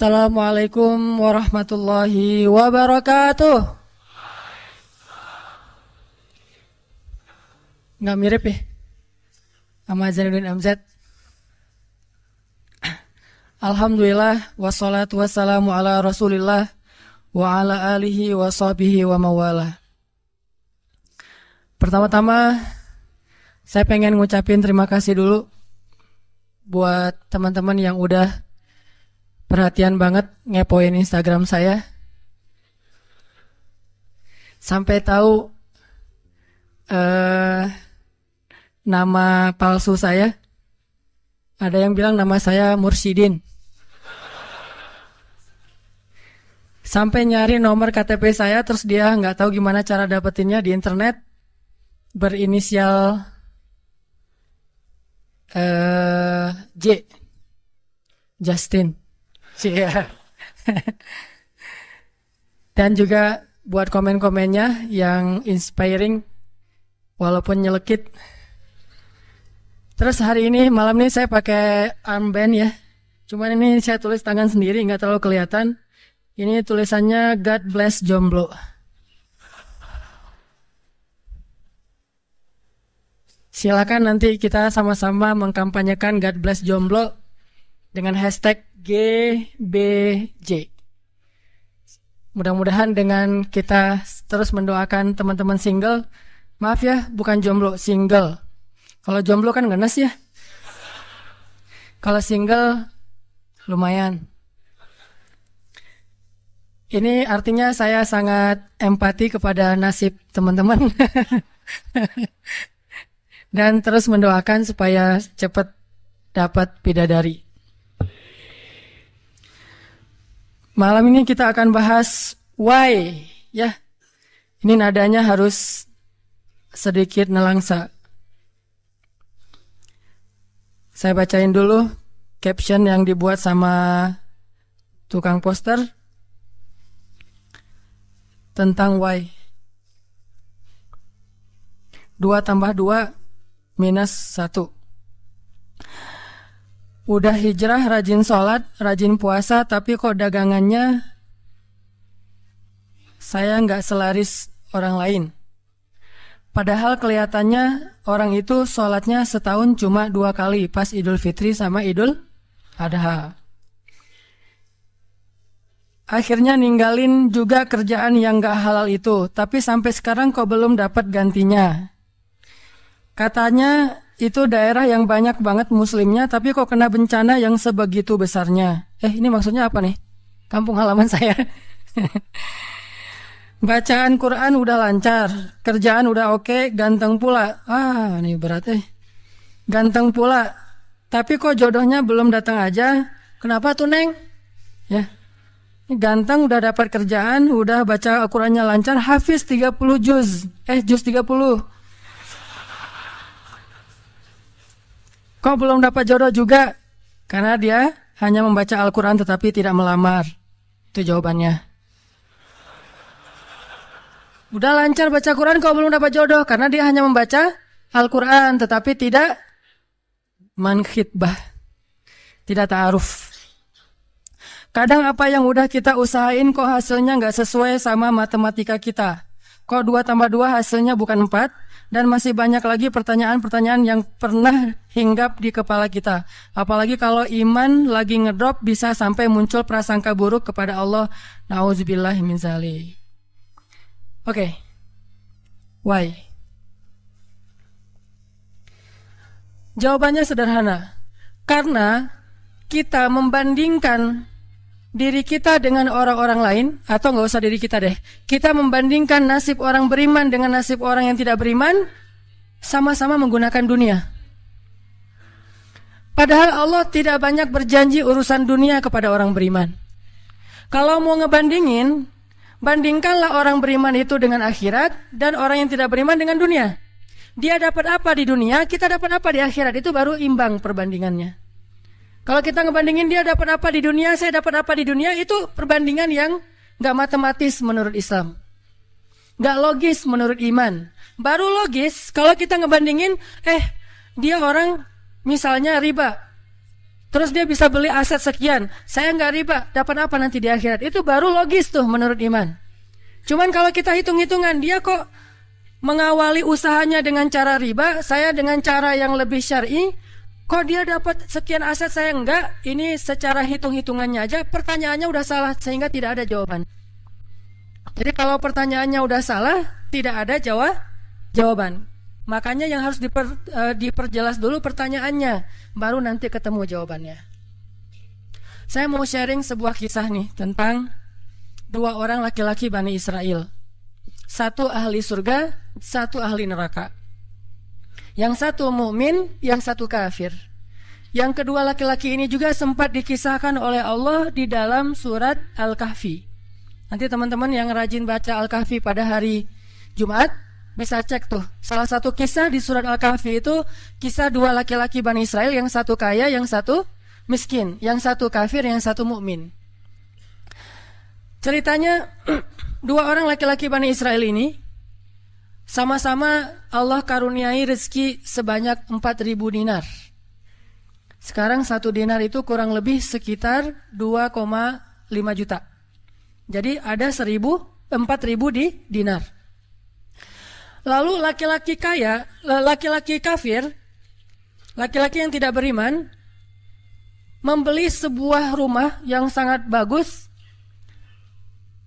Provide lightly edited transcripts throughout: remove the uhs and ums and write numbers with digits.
Assalamualaikum warahmatullahi wabarakatuh. Nggak mirip ya sama Zainuddin MZ. Alhamdulillah wassalatu wassalamu ala rasulillah wa ala alihi wa sahbihi wa mawala. Pertama-tama saya pengen ngucapin terima kasih dulu buat teman-teman yang udah perhatian banget ngepoin Instagram saya. Sampai tahu nama palsu saya. Ada yang bilang nama saya Mursyidin. Sampai nyari nomor KTP saya, terus dia nggak tahu gimana cara dapetinnya di internet. Berinisial J. Justin. Iya. Dan juga buat komen-komennya yang inspiring walaupun nyelekit. Terus hari ini malam ini saya pakai armband ya. Cuman ini saya tulis tangan sendiri, nggak terlalu kelihatan. Ini tulisannya God bless jomblo. Silakan nanti kita sama-sama mengkampanyekan God bless jomblo dengan hashtag GBJ. Mudah-mudahan dengan kita terus mendoakan teman-teman single. Maaf ya, bukan jomblo, single. Kalau jomblo kan ngenes ya. Kalau single lumayan. Ini artinya saya sangat empati kepada nasib teman-teman. Dan terus mendoakan supaya cepat dapat bidadari. Malam ini kita akan bahas why ya. Ini nadanya harus sedikit nelangsa. Saya bacain dulu caption yang dibuat sama tukang poster tentang why. 2 tambah 2 minus 1. Udah hijrah, rajin sholat, rajin puasa, tapi kok dagangannya saya nggak selaris orang lain. Padahal kelihatannya orang itu sholatnya setahun cuma 2 kali, pas Idul Fitri sama Idul Adha. Akhirnya ninggalin juga kerjaan yang nggak halal itu, tapi sampai sekarang kok belum dapat gantinya. Katanya itu daerah yang banyak banget muslimnya, tapi kok kena bencana yang sebegitu besarnya. Ini maksudnya apa nih? Kampung halaman saya. Bacaan Quran udah lancar, kerjaan udah oke, ganteng pula. Ini berat Ganteng pula, tapi kok jodohnya belum datang aja. Kenapa tuh Neng? Ya, ganteng udah dapat kerjaan, udah baca Al-Qurannya lancar, hafiz 30 juz. Juz 30. Kok belum dapat jodoh juga? Karena dia hanya membaca Al-Quran tetapi tidak melamar. Itu jawabannya. Udah lancar baca Quran kok belum dapat jodoh? Karena dia hanya membaca Al-Quran tetapi tidak mankhitbah. Tidak ta'aruf. Kadang apa yang udah kita usahain kok hasilnya nggak sesuai sama matematika kita. Kok 2 tambah 2 hasilnya bukan 4? Dan masih banyak lagi pertanyaan-pertanyaan yang pernah hinggap di kepala kita. Apalagi kalau iman lagi ngedrop bisa sampai muncul prasangka buruk kepada Allah. Nauzubillah min dzalik. Oke. Why? Jawabannya sederhana. Karena kita membandingkan diri kita dengan orang-orang lain, atau nggak usah diri kita deh. Kita membandingkan nasib orang beriman dengan nasib orang yang tidak beriman, sama-sama menggunakan dunia. Padahal Allah tidak banyak berjanji urusan dunia kepada orang beriman. Kalau mau ngebandingin, bandingkanlah orang beriman itu dengan akhirat dan orang yang tidak beriman dengan dunia. Dia dapat apa di dunia, kita dapat apa di akhirat, itu baru imbang perbandingannya. Kalau kita ngebandingin dia dapat apa di dunia, saya dapat apa di dunia, itu perbandingan yang gak matematis menurut Islam, gak logis menurut iman. Baru logis kalau kita ngebandingin, dia orang misalnya riba, Terus dia bisa beli aset sekian. Saya nggak riba, dapat apa nanti di akhirat? Itu baru logis tuh menurut iman. Cuman kalau kita hitung-hitungan, dia kok mengawali usahanya dengan cara riba, saya dengan cara yang lebih syar'i, kok dia dapat sekian aset saya enggak? Ini secara hitung-hitungannya aja pertanyaannya udah salah sehingga tidak ada jawaban. Jadi kalau pertanyaannya udah salah, tidak ada jawaban. Makanya yang harus diperjelas dulu pertanyaannya, baru nanti ketemu jawabannya. Saya mau sharing sebuah kisah nih tentang dua orang laki-laki Bani Israel. Satu ahli surga, satu ahli neraka. Yang satu mukmin, yang satu kafir. Yang kedua laki-laki ini juga sempat dikisahkan oleh Allah di dalam surat Al-Kahfi. Nanti teman-teman yang rajin baca Al-Kahfi pada hari Jumat bisa cek tuh. Salah satu kisah di surat Al-Kahfi itu kisah dua laki-laki Bani Israel, yang satu kaya, yang satu miskin, yang satu kafir, yang satu mukmin. Ceritanya dua orang laki-laki Bani Israel ini sama-sama Allah karuniai rezeki sebanyak 4.000 dinar. Sekarang 1 dinar itu kurang lebih sekitar 2,5 juta. Jadi ada 4.000 di dinar. Lalu laki-laki kaya, laki-laki kafir, laki-laki yang tidak beriman, membeli sebuah rumah yang sangat bagus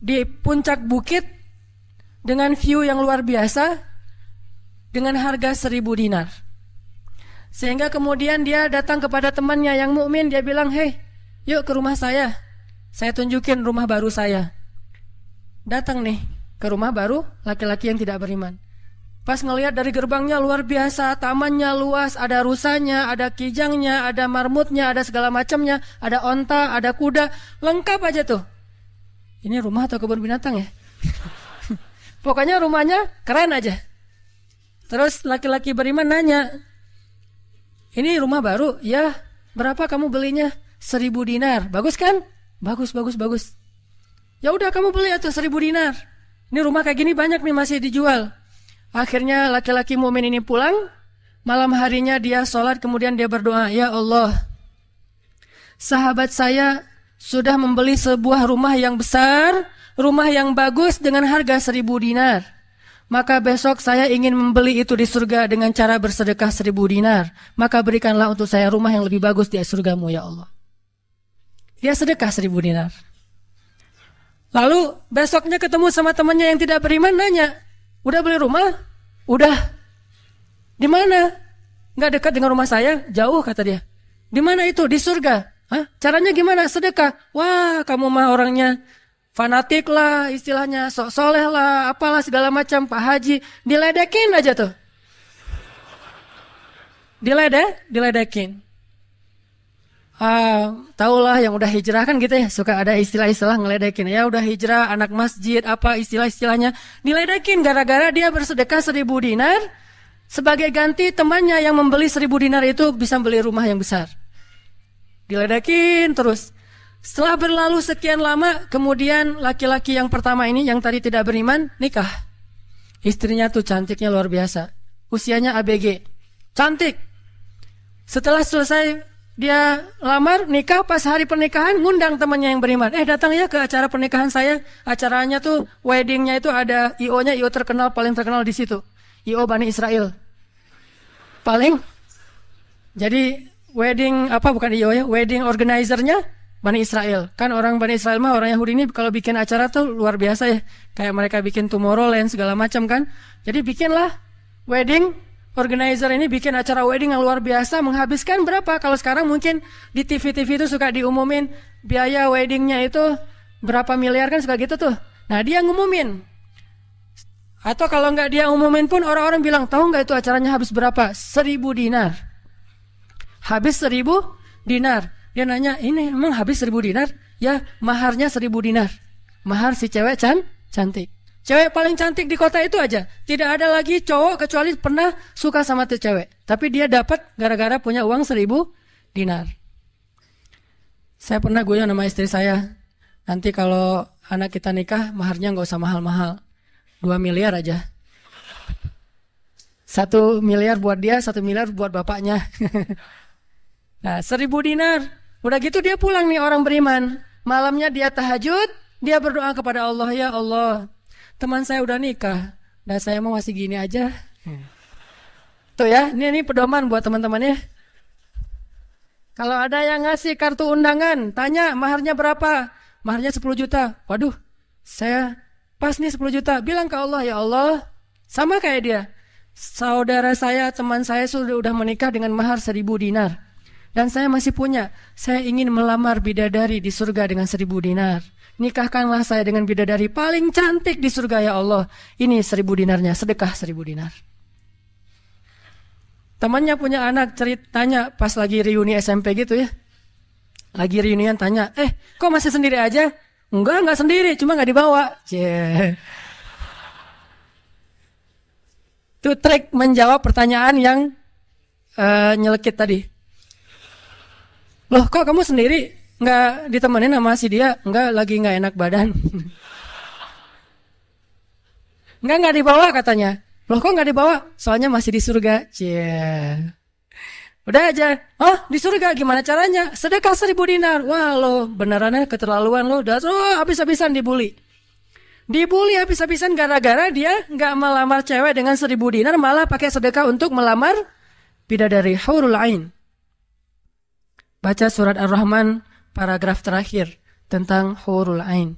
di puncak bukit dengan view yang luar biasa dengan harga 1.000 dinar. Sehingga kemudian dia datang kepada temannya yang mukmin, dia bilang, "Hei, yuk ke rumah saya tunjukin rumah baru saya." Datang nih ke rumah baru laki-laki yang tidak beriman. Pas ngelihat dari gerbangnya luar biasa, tamannya luas, ada rusanya, ada kijangnya, ada marmutnya, ada segala macamnya, ada onta, ada kuda, lengkap aja tuh. Ini rumah atau kebun binatang ya? Pokoknya rumahnya keren aja. Terus laki-laki beriman nanya, "Ini rumah baru?" "Ya." "Berapa kamu belinya?" 1.000 dinar. "Bagus kan?" Bagus. "Ya udah kamu beli atau 1.000 dinar. Ini rumah kayak gini banyak nih masih dijual." Akhirnya laki-laki mukmin ini pulang. Malam harinya dia sholat, kemudian dia berdoa, "Ya Allah, sahabat saya sudah membeli sebuah rumah yang besar, rumah yang bagus dengan harga 1.000 dinar. Maka besok saya ingin membeli itu di surga dengan cara bersedekah 1.000 dinar. Maka berikanlah untuk saya rumah yang lebih bagus di surgamu, ya Allah." Dia sedekah 1.000 dinar. Lalu besoknya ketemu sama temannya yang tidak beriman, nanya, "Udah beli rumah?" "Udah." "Di mana?" "Nggak dekat dengan rumah saya, jauh," kata dia. "Di mana itu?" "Di surga." "Hah? Caranya gimana?" "Sedekah." "Wah, kamu mah orangnya fanatik lah, istilahnya sok soleh lah, apalah segala macam, Pak Haji." Diledekin aja tuh. Diledekin. Taulah yang udah hijrah kan gitu ya, suka ada istilah-istilah ngeledekin. Ya udah hijrah, anak masjid, apa istilah-istilahnya. Diledekin gara-gara dia bersedekah 1.000 dinar. Sebagai ganti temannya yang membeli 1.000 dinar itu bisa beli rumah yang besar. Diledekin terus. Setelah berlalu sekian lama, kemudian laki-laki yang pertama ini yang tadi tidak beriman nikah. Istrinya tuh cantiknya luar biasa. Usianya ABG. Cantik. Setelah selesai dia lamar, nikah, pas hari pernikahan ngundang temannya yang beriman. Datang ya ke acara pernikahan saya. Acaranya tuh weddingnya itu ada IO-nya, IO terkenal, paling terkenal di situ. IO Bani Israel. Jadi wedding bukan IO ya, wedding organizer-nya Bani Israel. Kan orang Bani Israel mah orang Yahudi ini kalau bikin acara tuh luar biasa ya. Kayak mereka bikin Tomorrowland segala macam kan. Jadi bikinlah wedding organizer ini bikin acara wedding yang luar biasa, menghabiskan berapa? Kalau sekarang mungkin di TV-TV itu suka diumumin biaya weddingnya itu berapa miliar kan suka gitu tuh. Nah dia ngumumin. Atau kalau nggak dia umumin pun orang-orang bilang, tahu nggak itu acaranya habis berapa? 1.000 dinar. Habis 1.000 dinar. Dia nanya, ini emang habis 1.000 dinar? Ya, maharnya 1.000 dinar. Mahar si cewek cantik. Cewek paling cantik di kota itu aja. Tidak ada lagi cowok kecuali pernah suka sama tuh cewek. Tapi dia dapat gara-gara punya uang 1.000 dinar. Saya pernah guyon sama istri saya. Nanti kalau anak kita nikah, maharnya nggak usah mahal-mahal. 2 miliar aja. 1 miliar buat dia, 1 miliar buat bapaknya. Nah, 1.000 dinar. Udah gitu dia pulang nih orang beriman. Malamnya dia tahajud, dia berdoa kepada Allah, ya Allah, teman saya udah nikah, dan saya mau masih gini aja. Tuh ya, ini pedoman buat teman-teman ya. Kalau ada yang ngasih kartu undangan, tanya maharnya berapa? Maharnya 10 juta. Waduh, saya pas nih 10 juta. Bilang ke Allah, ya Allah, sama kayak dia. Saudara saya, teman saya sudah menikah dengan mahar 1000 dinar. Dan saya masih punya. Saya ingin melamar bidadari di surga dengan 1000 dinar. Nikahkanlah saya dengan bidadari paling cantik di surga, ya Allah. Ini 1000 dinarnya, sedekah 1000 dinar. Temannya punya anak, ceritanya pas lagi reuni SMP gitu ya. Lagi reunian tanya, kok masih sendiri aja? Enggak sendiri, cuma gak dibawa. Itu trik menjawab pertanyaan yang nyelekit tadi. Loh, kok kamu sendiri? Nggak ditemenin sama si dia? Enggak, lagi nggak enak badan. Nggak dibawa katanya. Loh, kok nggak dibawa? Soalnya masih di surga. Udah aja. Oh, di surga gimana caranya? Sedekah 1000 dinar. Wah, lo benerannya keterlaluan lo. Habis-habisan dibully. Dibully habis-habisan gara-gara dia nggak melamar cewek dengan 1000 dinar, malah pakai sedekah untuk melamar bidadari hurul ain. Baca surat Ar-Rahman paragraf terakhir tentang hurul ain.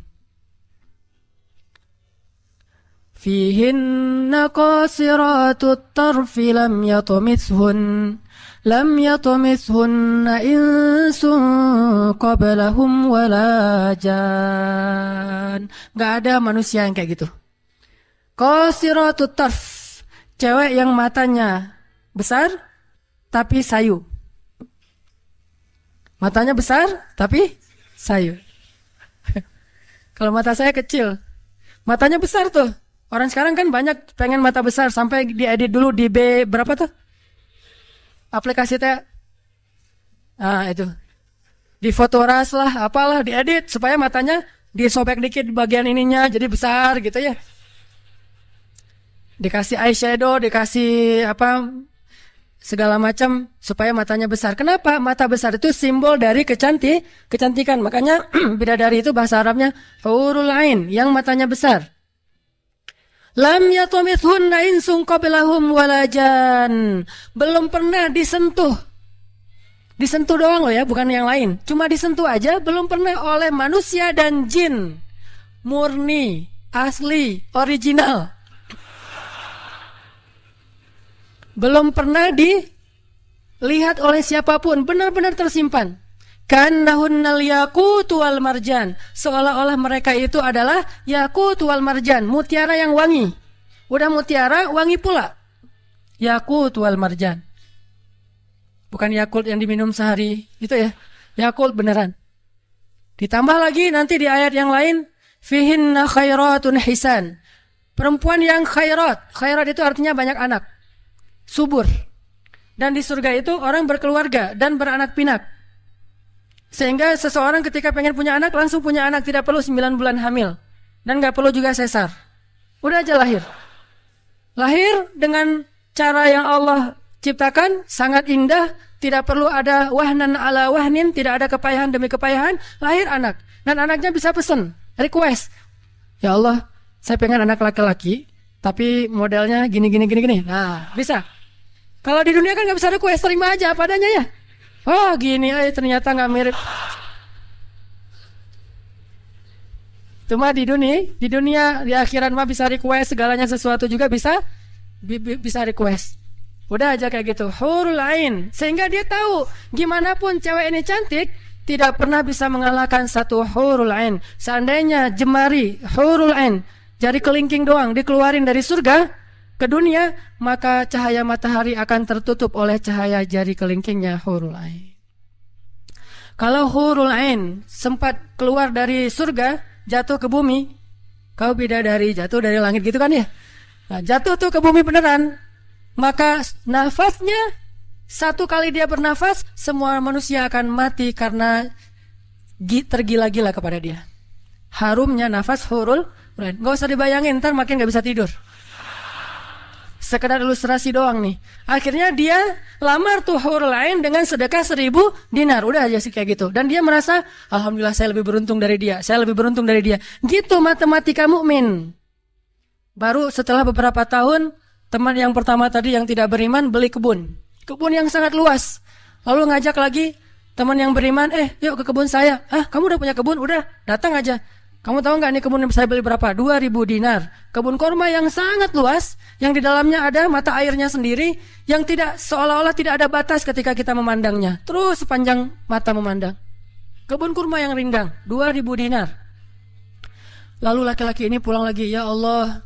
Fihinna qasiratut tarfi lam yatumithunna insun qablahum wala jan. Gak ada manusia yang kayak gitu. Qasiratut tarf, cewek yang matanya besar tapi sayu. Matanya besar tapi sayu. Kalau mata saya kecil, matanya besar tuh. Orang sekarang kan banyak pengen mata besar, sampai diedit dulu di B berapa tuh? Aplikasi teh. Itu. Di Fotoras lah, apalah diedit supaya matanya disobek dikit bagian ininya jadi besar gitu ya. Dikasih eyeshadow, dikasih segala macam supaya matanya besar. Kenapa? Mata besar itu simbol dari kecantikan. Makanya bidadari itu bahasa Arabnya hurul ain, yang matanya besar. Lam yatumithunna insun qablahum walajan. Belum pernah disentuh. Disentuh doang loh ya, bukan yang lain. Cuma disentuh aja, belum pernah oleh manusia dan jin. Murni, asli, original. Belum pernah dilihat oleh siapapun, benar-benar tersimpan. Kannahunnal yaqut wal marjan, seolah-olah mereka itu adalah yaqut wal marjan, mutiara yang wangi. Udah mutiara, wangi pula. Yaqut wal marjan. Bukan Yakult yang diminum sehari, itu ya. Yakult beneran. Ditambah lagi nanti di ayat yang lain, fihinna khairatun hisan. Perempuan yang khairat. Khairat itu artinya banyak anak. Subur. Dan di surga itu orang berkeluarga dan beranak pinak. Sehingga seseorang ketika pengen punya anak, langsung punya anak, tidak perlu 9 bulan hamil. Dan gak perlu juga sesar. Udah aja lahir. Lahir dengan cara yang Allah ciptakan, sangat indah, tidak perlu ada wahnan ala wahnin, tidak ada kepayahan demi kepayahan, lahir anak. Dan anaknya bisa pesen, request. Ya Allah, saya pengen anak laki-laki, tapi modelnya gini. Nah, bisa. Kalau di dunia kan gak bisa request, terima aja apa adanya ya. Oh gini, ternyata gak mirip. Cuma di dunia, di akhirat mah bisa request, segalanya sesuatu juga bisa request. Udah aja kayak gitu, hurul ain. Sehingga dia tahu, gimana pun cewek ini cantik, tidak pernah bisa mengalahkan satu hurul ain. Seandainya jemari hurul ain, jari kelingking doang dikeluarin dari surga ke dunia, maka cahaya matahari akan tertutup oleh cahaya jari kelingkingnya hurul ain. Kalau hurul ain sempat keluar dari surga, jatuh ke bumi, kau bidadari jatuh dari langit gitu kan ya. Nah, jatuh tuh ke bumi beneran, maka nafasnya, satu kali dia bernafas, semua manusia akan mati karena tergila-gila kepada dia. Harumnya nafas hurul ain. Gak usah dibayangin, ntar makin gak bisa tidur. sekedar ilustrasi doang nih. Akhirnya dia lamar tuh hurul ain dengan sedekah 1000 dinar. Udah aja sih kayak gitu. Dan dia merasa, alhamdulillah saya lebih beruntung dari dia. Saya lebih beruntung dari dia. Gitu matematika mukmin. Baru setelah beberapa tahun, teman yang pertama tadi yang tidak beriman beli kebun. Kebun yang sangat luas. Lalu ngajak lagi teman yang beriman, yuk ke kebun saya. Kamu udah punya kebun? Udah, datang aja. Kamu tahu nggak nih kebun yang saya beli berapa? 2000 dinar. Kebun korma yang sangat luas, yang di dalamnya ada mata airnya sendiri, yang tidak seolah-olah tidak ada batas ketika kita memandangnya. Terus sepanjang mata memandang. Kebun kurma yang rindang, 2000 dinar. Lalu laki-laki ini pulang lagi, ya Allah,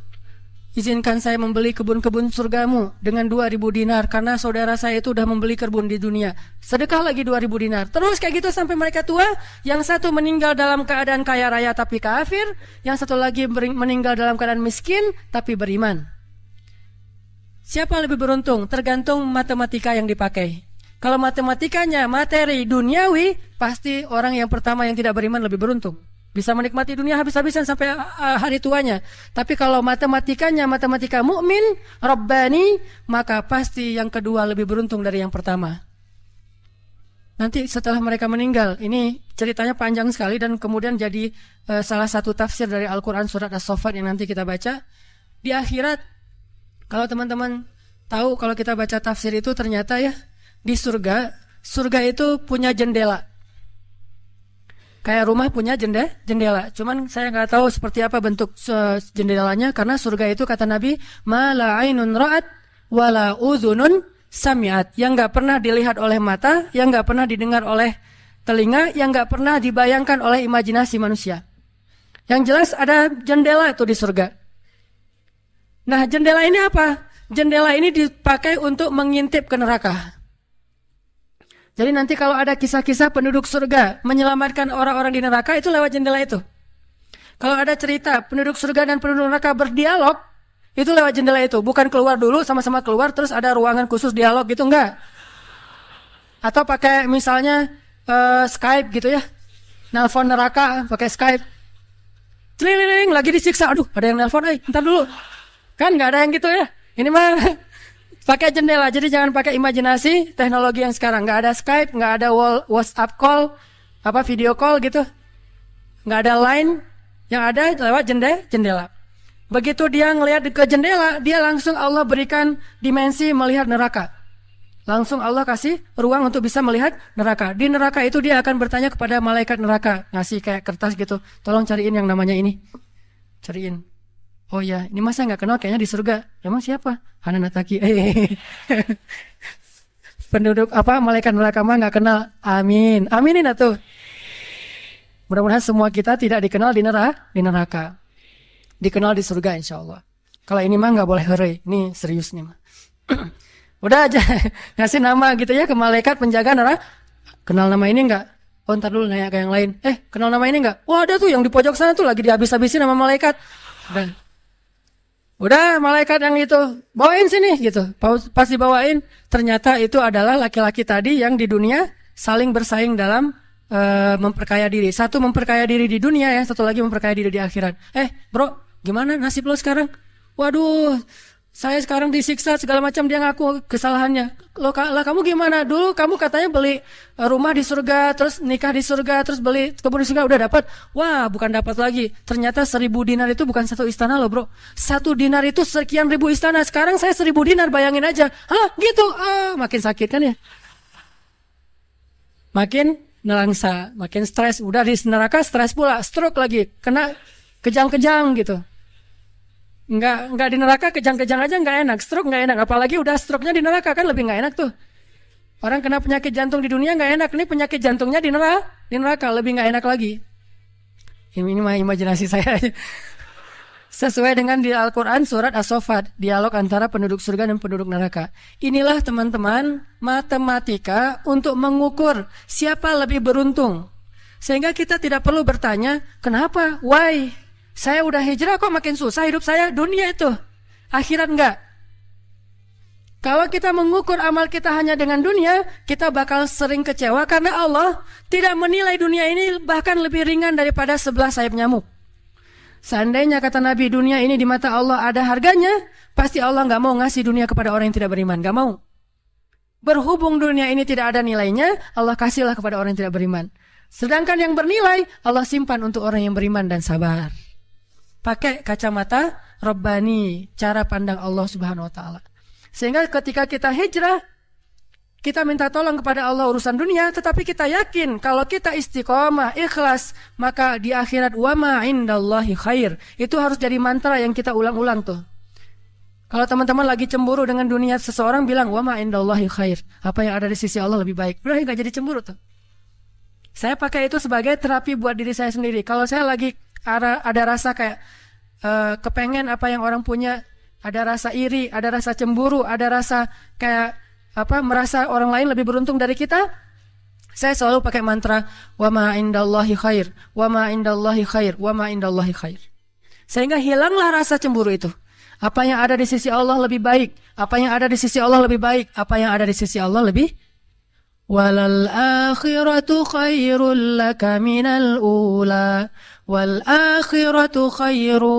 izinkan saya membeli kebun-kebun surgamu dengan 2000 dinar karena saudara saya itu udah membeli kebun di dunia. Sedekah lagi 2000 dinar. Terus kayak gitu sampai mereka tua. Yang satu meninggal dalam keadaan kaya raya tapi kafir, yang satu lagi meninggal dalam keadaan miskin tapi beriman. Siapa lebih beruntung? Tergantung matematika yang dipakai. Kalau matematikanya materi duniawi, pasti orang yang pertama yang tidak beriman lebih beruntung. Bisa menikmati dunia habis-habisan sampai hari tuanya. Tapi kalau matematikanya matematika mukmin, Rabbani, maka pasti yang kedua lebih beruntung dari yang pertama. Nanti setelah mereka meninggal, ini ceritanya panjang sekali dan kemudian jadi salah satu tafsir dari Al-Quran surat As-Saffat yang nanti kita baca. Di akhirat, kalau teman-teman tahu kalau kita baca tafsir itu ternyata ya, di surga itu punya jendela. Kayak rumah punya jendela. Cuman saya nggak tahu seperti apa bentuk jendelanya karena surga itu kata Nabi, ma la ainun ra'at wa la udhunun sami'at. Yang nggak pernah dilihat oleh mata, yang nggak pernah didengar oleh telinga, yang nggak pernah dibayangkan oleh imajinasi manusia. Yang jelas ada jendela itu di surga. Nah, jendela ini apa? Jendela ini dipakai untuk mengintip ke neraka. Jadi nanti kalau ada kisah-kisah penduduk surga menyelamatkan orang-orang di neraka itu lewat jendela itu. Kalau ada cerita penduduk surga dan penduduk neraka berdialog, itu lewat jendela itu. Bukan keluar dulu sama-sama keluar terus ada ruangan khusus dialog gitu, enggak. Atau pakai misalnya Skype gitu ya. Nelpon neraka pakai Skype. Celiling lagi disiksa. Aduh, ada yang nelpon, ntar dulu. Kan enggak ada yang gitu ya. Ini mah pakai jendela, jadi jangan pakai imajinasi teknologi yang sekarang. Nggak ada Skype, nggak ada WhatsApp call, video call gitu. Nggak ada line, yang ada lewat jendela. Begitu dia ngelihat ke jendela, dia langsung Allah berikan dimensi melihat neraka. Langsung Allah kasih ruang untuk bisa melihat neraka. Di neraka itu dia akan bertanya kepada malaikat neraka, ngasih kayak kertas gitu. Tolong cariin yang namanya ini. Cariin. Oh ya, ini masa nggak kenal kayaknya di surga. Emang siapa? Hananataki. Penduduk malaikat neraka mah nggak kenal. Amin. Aminin atuh. Mudah-mudahan semua kita tidak dikenal di neraka. Dikenal di surga insya Allah. Kalau ini mah nggak boleh heureuy. Ini serius nih mah. Udah aja ngasih nama gitu ya ke malaikat penjaga neraka. Kenal nama ini nggak? Oh ntar dulu nanya ke yang lain. Kenal nama ini nggak? Wah ada tuh yang di pojok sana tuh lagi dihabis-habisin sama malaikat. Udah malaikat yang itu bawain sini gitu. Pas dibawain ternyata itu adalah laki-laki tadi yang di dunia saling bersaing dalam memperkaya diri. Satu memperkaya diri di dunia ya, satu lagi memperkaya diri di akhirat. Bro, gimana nasib lo sekarang? Waduh, saya sekarang disiksa segala macam, dia ngaku kesalahannya. Lah kamu gimana? Dulu kamu katanya beli rumah di surga, terus nikah di surga, terus beli kebun di surga, udah dapat. Wah, bukan dapat lagi. Ternyata 1000 dinar itu bukan satu istana loh, bro. 1 dinar itu sekian ribu istana. Sekarang saya 1000 dinar, bayangin aja. Hah, gitu. Makin sakit kan ya? Makin nelangsa, makin stres. Udah di neraka stres pula, stroke lagi, kena kejang-kejang gitu. Enggak di neraka kejang-kejang aja enggak enak, stroke enggak enak, apalagi udah stroke-nya di neraka kan lebih enggak enak tuh. Orang kena penyakit jantung di dunia enggak enak, ini penyakit jantungnya di neraka lebih enggak enak lagi. Ini mah imajinasi saya. Sesuai dengan di Al-Quran surat As-Saffat, dialog antara penduduk surga dan penduduk neraka. Inilah teman-teman matematika untuk mengukur siapa lebih beruntung. Sehingga kita tidak perlu bertanya, kenapa? Why? Saya udah hijrah kok makin susah hidup saya. Dunia itu, akhirat enggak. Kalau kita mengukur amal kita hanya dengan dunia, kita bakal sering kecewa karena Allah tidak menilai dunia ini bahkan lebih ringan daripada 11 sayap nyamuk. Seandainya kata Nabi dunia ini di mata Allah ada harganya, pasti Allah gak mau ngasih dunia kepada orang yang tidak beriman. Gak mau. Berhubung dunia ini tidak ada nilainya, Allah kasihlah kepada orang yang tidak beriman. Sedangkan yang bernilai, Allah simpan untuk orang yang beriman dan sabar. Pakai kacamata Rabbani, cara pandang Allah Subhanahu wa Ta'ala. Sehingga ketika kita hijrah, kita minta tolong kepada Allah urusan dunia, tetapi kita yakin kalau kita istiqomah, ikhlas, maka di akhirat wa ma indallahi khair. Itu harus jadi mantra yang kita ulang-ulang tuh. Kalau teman-teman lagi cemburu dengan dunia, seseorang bilang wa ma indallahi khair. Apa yang ada di sisi Allah lebih baik. Udah gak jadi cemburu tuh. Saya pakai itu sebagai terapi buat diri saya sendiri. Kalau saya lagi ada rasa kayak kepengen apa yang orang punya, ada rasa iri, ada rasa cemburu, ada rasa kayak merasa orang lain lebih beruntung dari kita, saya selalu pakai mantra wa ma indallahi khair, wa ma indallahi khair, wa ma indallahi khair. Sehingga hilanglah rasa cemburu itu. Apa yang ada di sisi Allah lebih baik, apa yang ada di sisi Allah lebih baik, apa yang ada di sisi Allah lebih. Walal akhiratu khairul laka minal ula, wal akhiratu khairu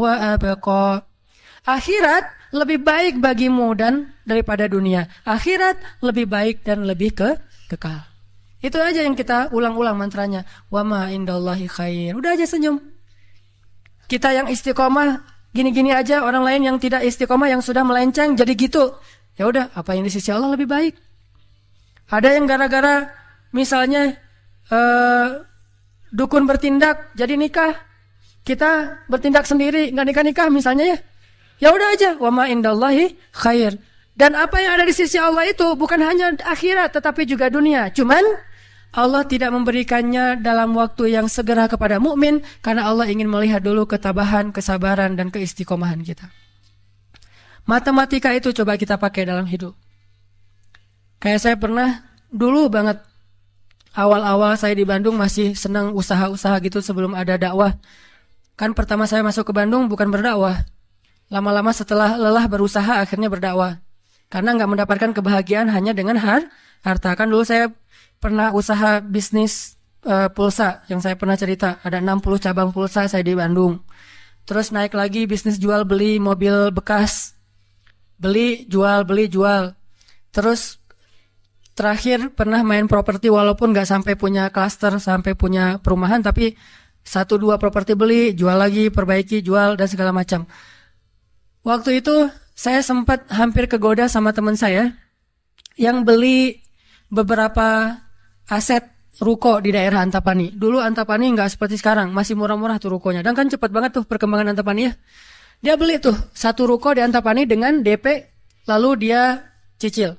wa abqa. Akhirat lebih baik bagimu dan daripada dunia. Akhirat lebih baik dan lebih kekal. Itu aja yang kita ulang-ulang mantranya. Wa ma indallahi khair. Udah aja senyum. Kita yang istiqomah gini-gini aja, orang lain yang tidak istiqomah, yang sudah melenceng jadi gitu. Ya udah, apa yang di sisi Allah lebih baik. Ada yang gara-gara misalnya dukun bertindak jadi nikah, kita bertindak sendiri nggak nikah-nikah misalnya ya. Ya udah aja, wa ma indallahi khair. Dan apa yang ada di sisi Allah itu bukan hanya akhirat tetapi juga dunia. Cuman Allah tidak memberikannya dalam waktu yang segera kepada mukmin karena Allah ingin melihat dulu ketabahan, kesabaran dan keistiqomahan kita. Matematika itu coba kita pakai dalam hidup. Kayak saya pernah dulu banget awal-awal saya di Bandung masih senang usaha-usaha gitu sebelum ada dakwah. Kan pertama saya masuk ke Bandung bukan berdakwah. Lama-lama setelah lelah berusaha akhirnya berdakwah. Karena nggak mendapatkan kebahagiaan hanya dengan harta. Kan dulu saya pernah usaha bisnis pulsa yang saya pernah cerita. Ada 60 cabang pulsa saya di Bandung. Terus naik lagi bisnis jual beli mobil bekas. Beli, jual. Terus terakhir pernah main properti walaupun nggak sampai punya klaster, sampai punya perumahan. Tapi 1-2 properti beli, jual lagi, perbaiki, jual dan segala macam. Waktu itu saya sempat hampir kegoda sama teman saya yang beli beberapa aset ruko di daerah Antapani. Dulu Antapani nggak seperti sekarang, masih murah-murah tuh rukonya. Dan kan cepat banget tuh perkembangan Antapani ya. Dia beli tuh 1 ruko di Antapani dengan DP, lalu dia cicil.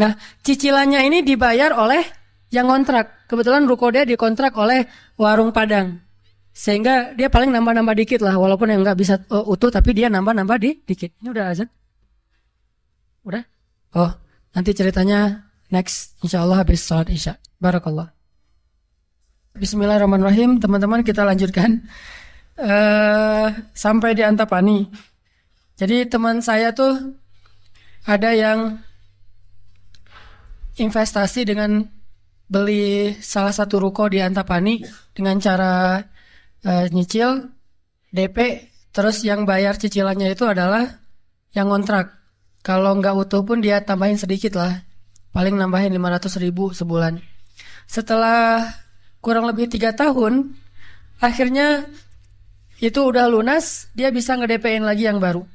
Nah, cicilannya ini dibayar oleh yang kontrak. Kebetulan ruko dia dikontrak oleh warung Padang. Sehingga dia paling nambah-nambah dikit lah, walaupun yang nggak bisa utuh, tapi dia nambah-nambah dikit. Ini udah azan? Udah? Oh, nanti ceritanya next, insya Allah habis sholat isya. Barakallah. Bismillahirrahmanirrahim, teman-teman kita lanjutkan sampai di Antapani. Jadi teman saya tuh ada yang investasi dengan beli salah satu ruko di Antapani dengan cara nyicil DP, terus yang bayar cicilannya itu adalah yang kontrak. Kalau nggak utuh pun dia tambahin sedikit lah, paling nambahin 500.000 sebulan. Setelah kurang lebih 3 tahun, akhirnya itu udah lunas, dia bisa nge-DP-in lagi yang baru.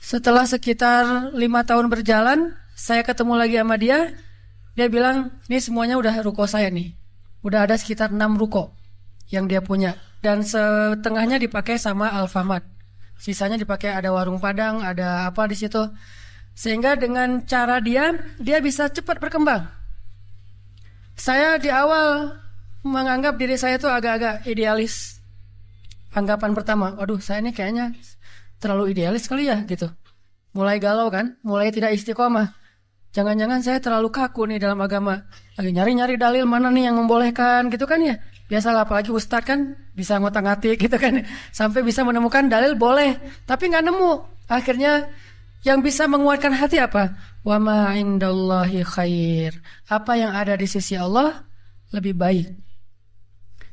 Setelah sekitar 5 tahun berjalan, saya ketemu lagi sama dia. Dia bilang, ini semuanya udah ruko saya nih. Udah ada sekitar 6 ruko yang dia punya. Dan setengahnya dipakai sama Alfamart. Sisanya dipakai ada warung Padang, ada apa di situ. Sehingga dengan cara dia bisa cepat berkembang. Saya di awal menganggap diri saya tuh agak-agak idealis. Anggapan pertama, waduh saya ini kayaknya terlalu idealis kali ya gitu. Mulai galau kan, mulai tidak istiqomah. Jangan-jangan saya terlalu kaku nih dalam agama. Lagi nyari-nyari dalil mana nih yang membolehkan gitu kan ya. Biasalah apalagi ustadz kan bisa ngotak-ngatik gitu kan. Sampai bisa menemukan dalil boleh. Tapi gak nemu. Akhirnya yang bisa menguatkan hati apa? Wa ma indallahi khair. Apa yang ada di sisi Allah lebih baik.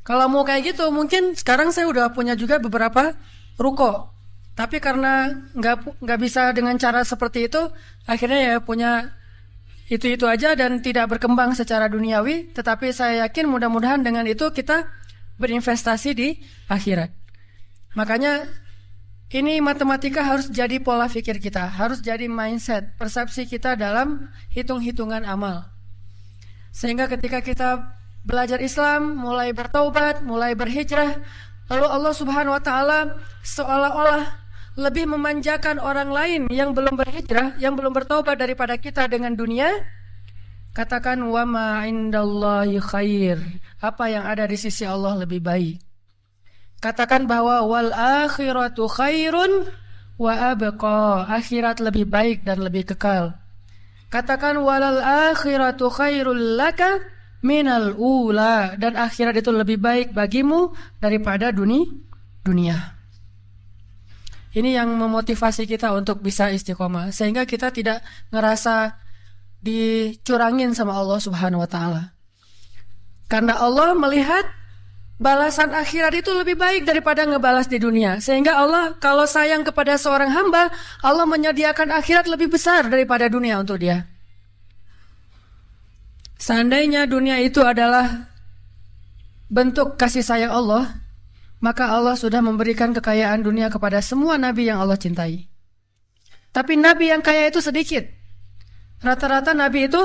Kalau mau kayak gitu, mungkin sekarang saya udah punya juga beberapa ruko. Tapi karena nggak bisa dengan cara seperti itu, akhirnya ya punya itu aja dan tidak berkembang secara duniawi. Tetapi saya yakin mudah-mudahan dengan itu kita berinvestasi di akhirat. Makanya ini matematika harus jadi pola pikir kita, harus jadi mindset, persepsi kita dalam hitung-hitungan amal. Sehingga ketika kita belajar Islam, mulai bertaubat, mulai berhijrah, lalu Allah Subhanahu wa taala seolah-olah lebih memanjakan orang lain yang belum berhijrah, yang belum bertaubat daripada kita dengan dunia. Katakan wa ma indallahi khair. Apa yang ada di sisi Allah lebih baik. Katakan bahwa wal akhiratu khairun wa abqa. Akhirat lebih baik dan lebih kekal. Katakan walal akhiratu khairul laka minal ula, dan akhirat itu lebih baik bagimu daripada dunia. Ini yang memotivasi kita untuk bisa istiqomah, sehingga kita tidak ngerasa dicurangin sama Allah Subhanahu wa taala. Karena Allah melihat balasan akhirat itu lebih baik daripada ngebalas di dunia. Sehingga Allah kalau sayang kepada seorang hamba, Allah menyediakan akhirat lebih besar daripada dunia untuk dia. Seandainya dunia itu adalah bentuk kasih sayang Allah, maka Allah sudah memberikan kekayaan dunia kepada semua nabi yang Allah cintai. Tapi nabi yang kaya itu sedikit. Rata-rata nabi itu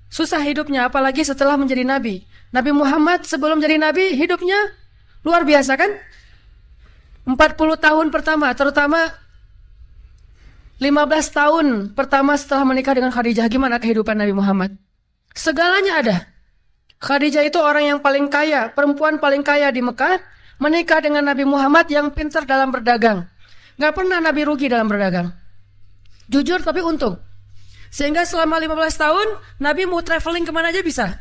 susah hidupnya, apalagi setelah menjadi nabi. Nabi Muhammad sebelum jadi nabi hidupnya luar biasa kan? 40 tahun pertama, terutama 15 tahun pertama setelah menikah dengan Khadijah, gimana kehidupan Nabi Muhammad? Segalanya ada. Khadijah itu orang yang paling kaya, perempuan paling kaya di Mekah, menikah dengan Nabi Muhammad yang pintar dalam berdagang. Gak pernah Nabi rugi dalam berdagang. Jujur tapi untung. Sehingga selama 15 tahun Nabi mau traveling kemana aja bisa.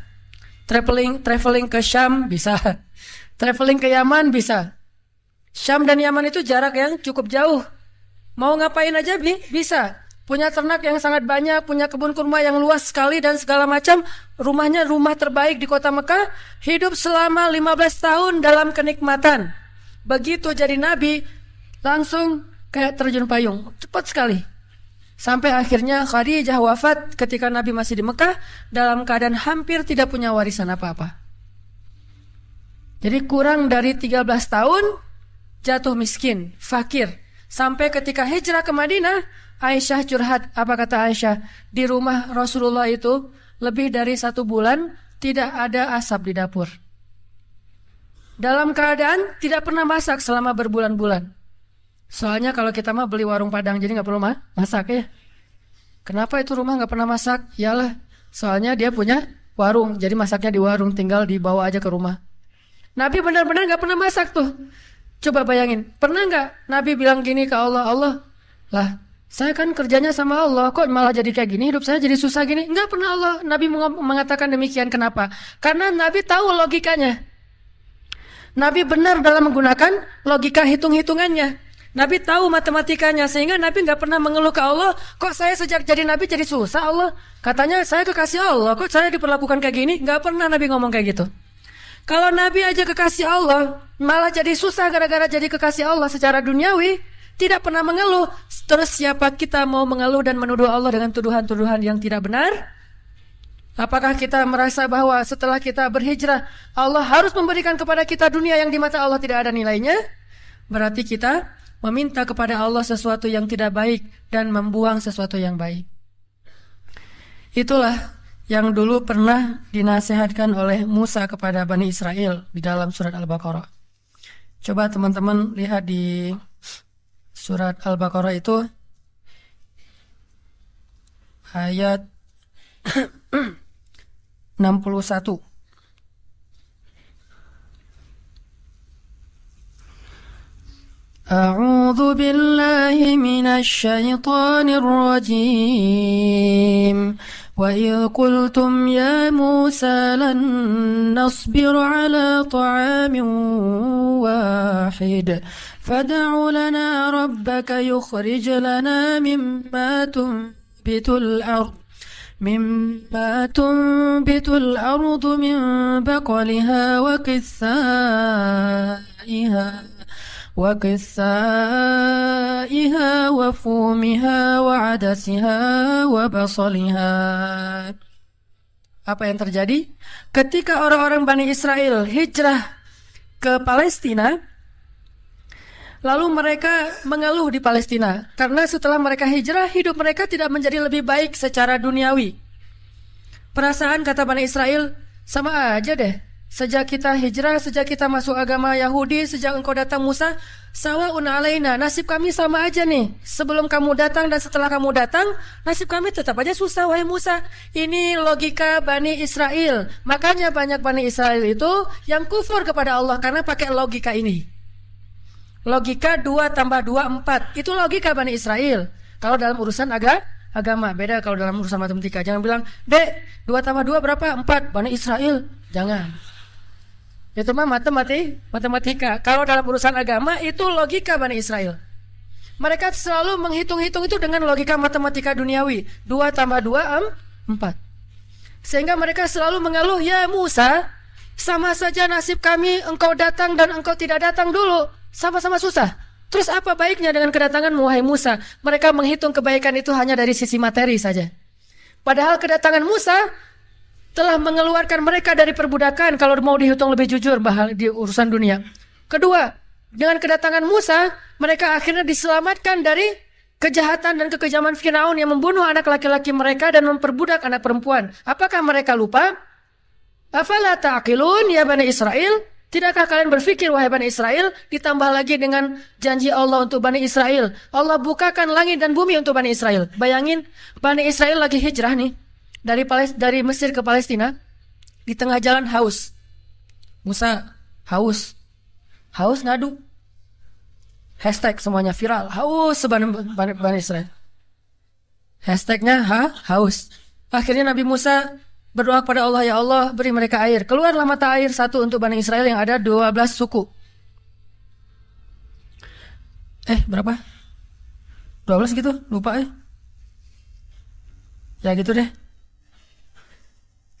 Traveling ke Syam bisa. Traveling ke Yaman bisa. Syam dan Yaman itu jarak yang cukup jauh. Mau ngapain aja bisa. Punya ternak yang sangat banyak, punya kebun kurma yang luas sekali dan segala macam. Rumahnya rumah terbaik di kota Mekah. Hidup selama 15 tahun dalam kenikmatan. Begitu jadi nabi, langsung kayak terjun payung. Cepat sekali. Sampai akhirnya Khadijah wafat ketika Nabi masih di Mekah dalam keadaan hampir tidak punya warisan apa-apa. Jadi kurang dari 13 tahun jatuh miskin, fakir. Sampai ketika hijrah ke Madinah, Aisyah curhat. Apa kata Aisyah? Di rumah Rasulullah itu lebih dari 1 bulan tidak ada asap di dapur. Dalam keadaan tidak pernah masak selama berbulan-bulan. Soalnya kalau kita mah beli warung Padang, jadi gak perlu masak ya. Kenapa itu rumah gak pernah masak? Yalah, soalnya dia punya warung, jadi masaknya di warung, tinggal dibawa aja ke rumah. Nabi benar-benar gak pernah masak tuh. Coba bayangin, pernah gak Nabi bilang gini ke Allah, Allah, lah saya kan kerjanya sama Allah, kok malah jadi kayak gini, hidup saya jadi susah gini. Enggak pernah Allah Nabi mengatakan demikian. Kenapa? Karena Nabi tahu logikanya. Nabi benar dalam menggunakan logika hitung-hitungannya. Nabi tahu matematikanya, sehingga Nabi nggak pernah mengeluh ke Allah, kok saya sejak jadi Nabi jadi susah Allah. Katanya saya kekasih Allah, kok saya diperlakukan kayak gini. Nggak pernah Nabi ngomong kayak gitu. Kalau Nabi aja kekasih Allah, malah jadi susah gara-gara jadi kekasih Allah secara duniawi, tidak pernah mengeluh. Terus siapa kita mau mengeluh dan menuduh Allah dengan tuduhan-tuduhan yang tidak benar? Apakah kita merasa bahwa setelah kita berhijrah, Allah harus memberikan kepada kita dunia yang di mata Allah tidak ada nilainya? Berarti kita meminta kepada Allah sesuatu yang tidak baik dan membuang sesuatu yang baik. Itulah yang dulu pernah dinasihatkan oleh Musa kepada Bani Israel di dalam surat Al-Baqarah. Coba teman-teman lihat di surat Al-Baqarah itu ayat 61. أعوذ بالله من الشيطان الرجيم وإذ قلتم يا موسى لن نصبر على طعام واحد فادع لنا ربك يخرج لنا مما تنبت الأرض مما تنبت الأرض من بقلها وقثائها وفومها وعدسها وبصلها. Apa yang terjadi? Ketika orang-orang Bani Israel hijrah ke Palestina, lalu mereka mengeluh di Palestina karena setelah mereka hijrah, hidup mereka tidak menjadi lebih baik secara duniawi. Perasaan, kata Bani Israel, sama aja deh. Sejak kita hijrah, sejak kita masuk agama Yahudi, sejak engkau datang Musa, sawa'un alaina, nasib kami sama aja nih. Sebelum kamu datang dan setelah kamu datang, nasib kami tetap aja susah, wahai Musa. Ini logika Bani Israel. Makanya banyak Bani Israel itu yang kufur kepada Allah karena pakai logika ini. Logika 2 tambah 2 4. Itu logika Bani Israel. Kalau dalam urusan agama, beda kalau dalam urusan matematika. Jangan bilang, "Dek, 2 tambah 2 berapa?" 4. Bani Israel. Jangan. Itu mah matematika. Kalau dalam urusan agama itu logika Bani Israel. Mereka selalu menghitung-hitung itu dengan logika matematika duniawi. 2 tambah 2 4. Sehingga mereka selalu mengeluh, "Ya Musa, sama saja nasib kami engkau datang dan engkau tidak datang dulu. Sama-sama susah. Terus apa baiknya dengan kedatanganmu, wahai Musa?" Mereka menghitung kebaikan itu hanya dari sisi materi saja. Padahal kedatangan Musa telah mengeluarkan mereka dari perbudakan kalau mau dihitung lebih jujur di urusan dunia. Kedua, dengan kedatangan Musa, mereka akhirnya diselamatkan dari kejahatan dan kekejaman Firaun yang membunuh anak laki-laki mereka dan memperbudak anak perempuan. Apakah mereka lupa? Afala ta'qilun ya Bani Israel? Tidakkah kalian berpikir, wahai Bani Israel? Ditambah lagi dengan janji Allah untuk Bani Israel. Allah bukakan langit dan bumi untuk Bani Israel. Bayangin, Bani Israel lagi hijrah nih. Dari Mesir ke Palestina, di tengah jalan haus. Musa haus ngadu. Hashtag semuanya viral. Haus Bani Israel. Hashtagnya haus. Akhirnya Nabi Musa berdoa kepada Allah, "Ya Allah, beri mereka air." Keluarlah mata air satu untuk Bani Israel yang ada 12 suku. Berapa? 12 gitu? Lupa Ya gitu deh.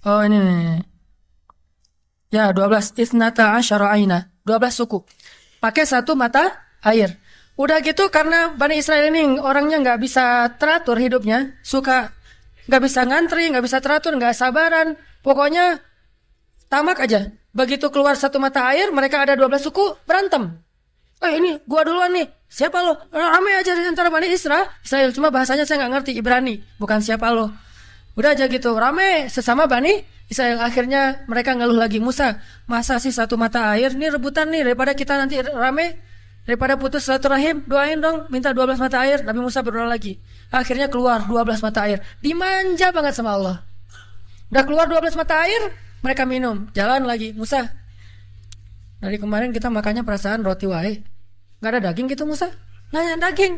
Oh ini nih. Ya 12. Isnata asyara aina. 12 suku. Pakai satu mata air. Udah gitu karena Bani Israel ini orangnya gak bisa teratur hidupnya. Suka gak bisa ngantri, gak bisa teratur, gak sabaran. Pokoknya tamak aja. Begitu keluar satu mata air, mereka ada 12 suku, berantem. Ini gua duluan nih. Siapa lo? Ramai aja di antara Bani Israel. Cuma bahasanya saya gak ngerti, Ibrani. Bukan siapa lo. Udah aja gitu, rame sesama Bani Israel. Akhirnya mereka ngeluh lagi, "Musa, masa sih satu mata air? Ini rebutan nih, daripada kita nanti rame, daripada putus silaturahim, doain dong, minta 12 mata air." Nabi Musa berdoa lagi. Akhirnya keluar 12 mata air. Dimanja banget sama Allah. Udah keluar 12 mata air, mereka minum. Jalan lagi, "Musa, dari kemarin kita makannya perasaan roti wae. Gak ada daging gitu Musa?" Nanya daging.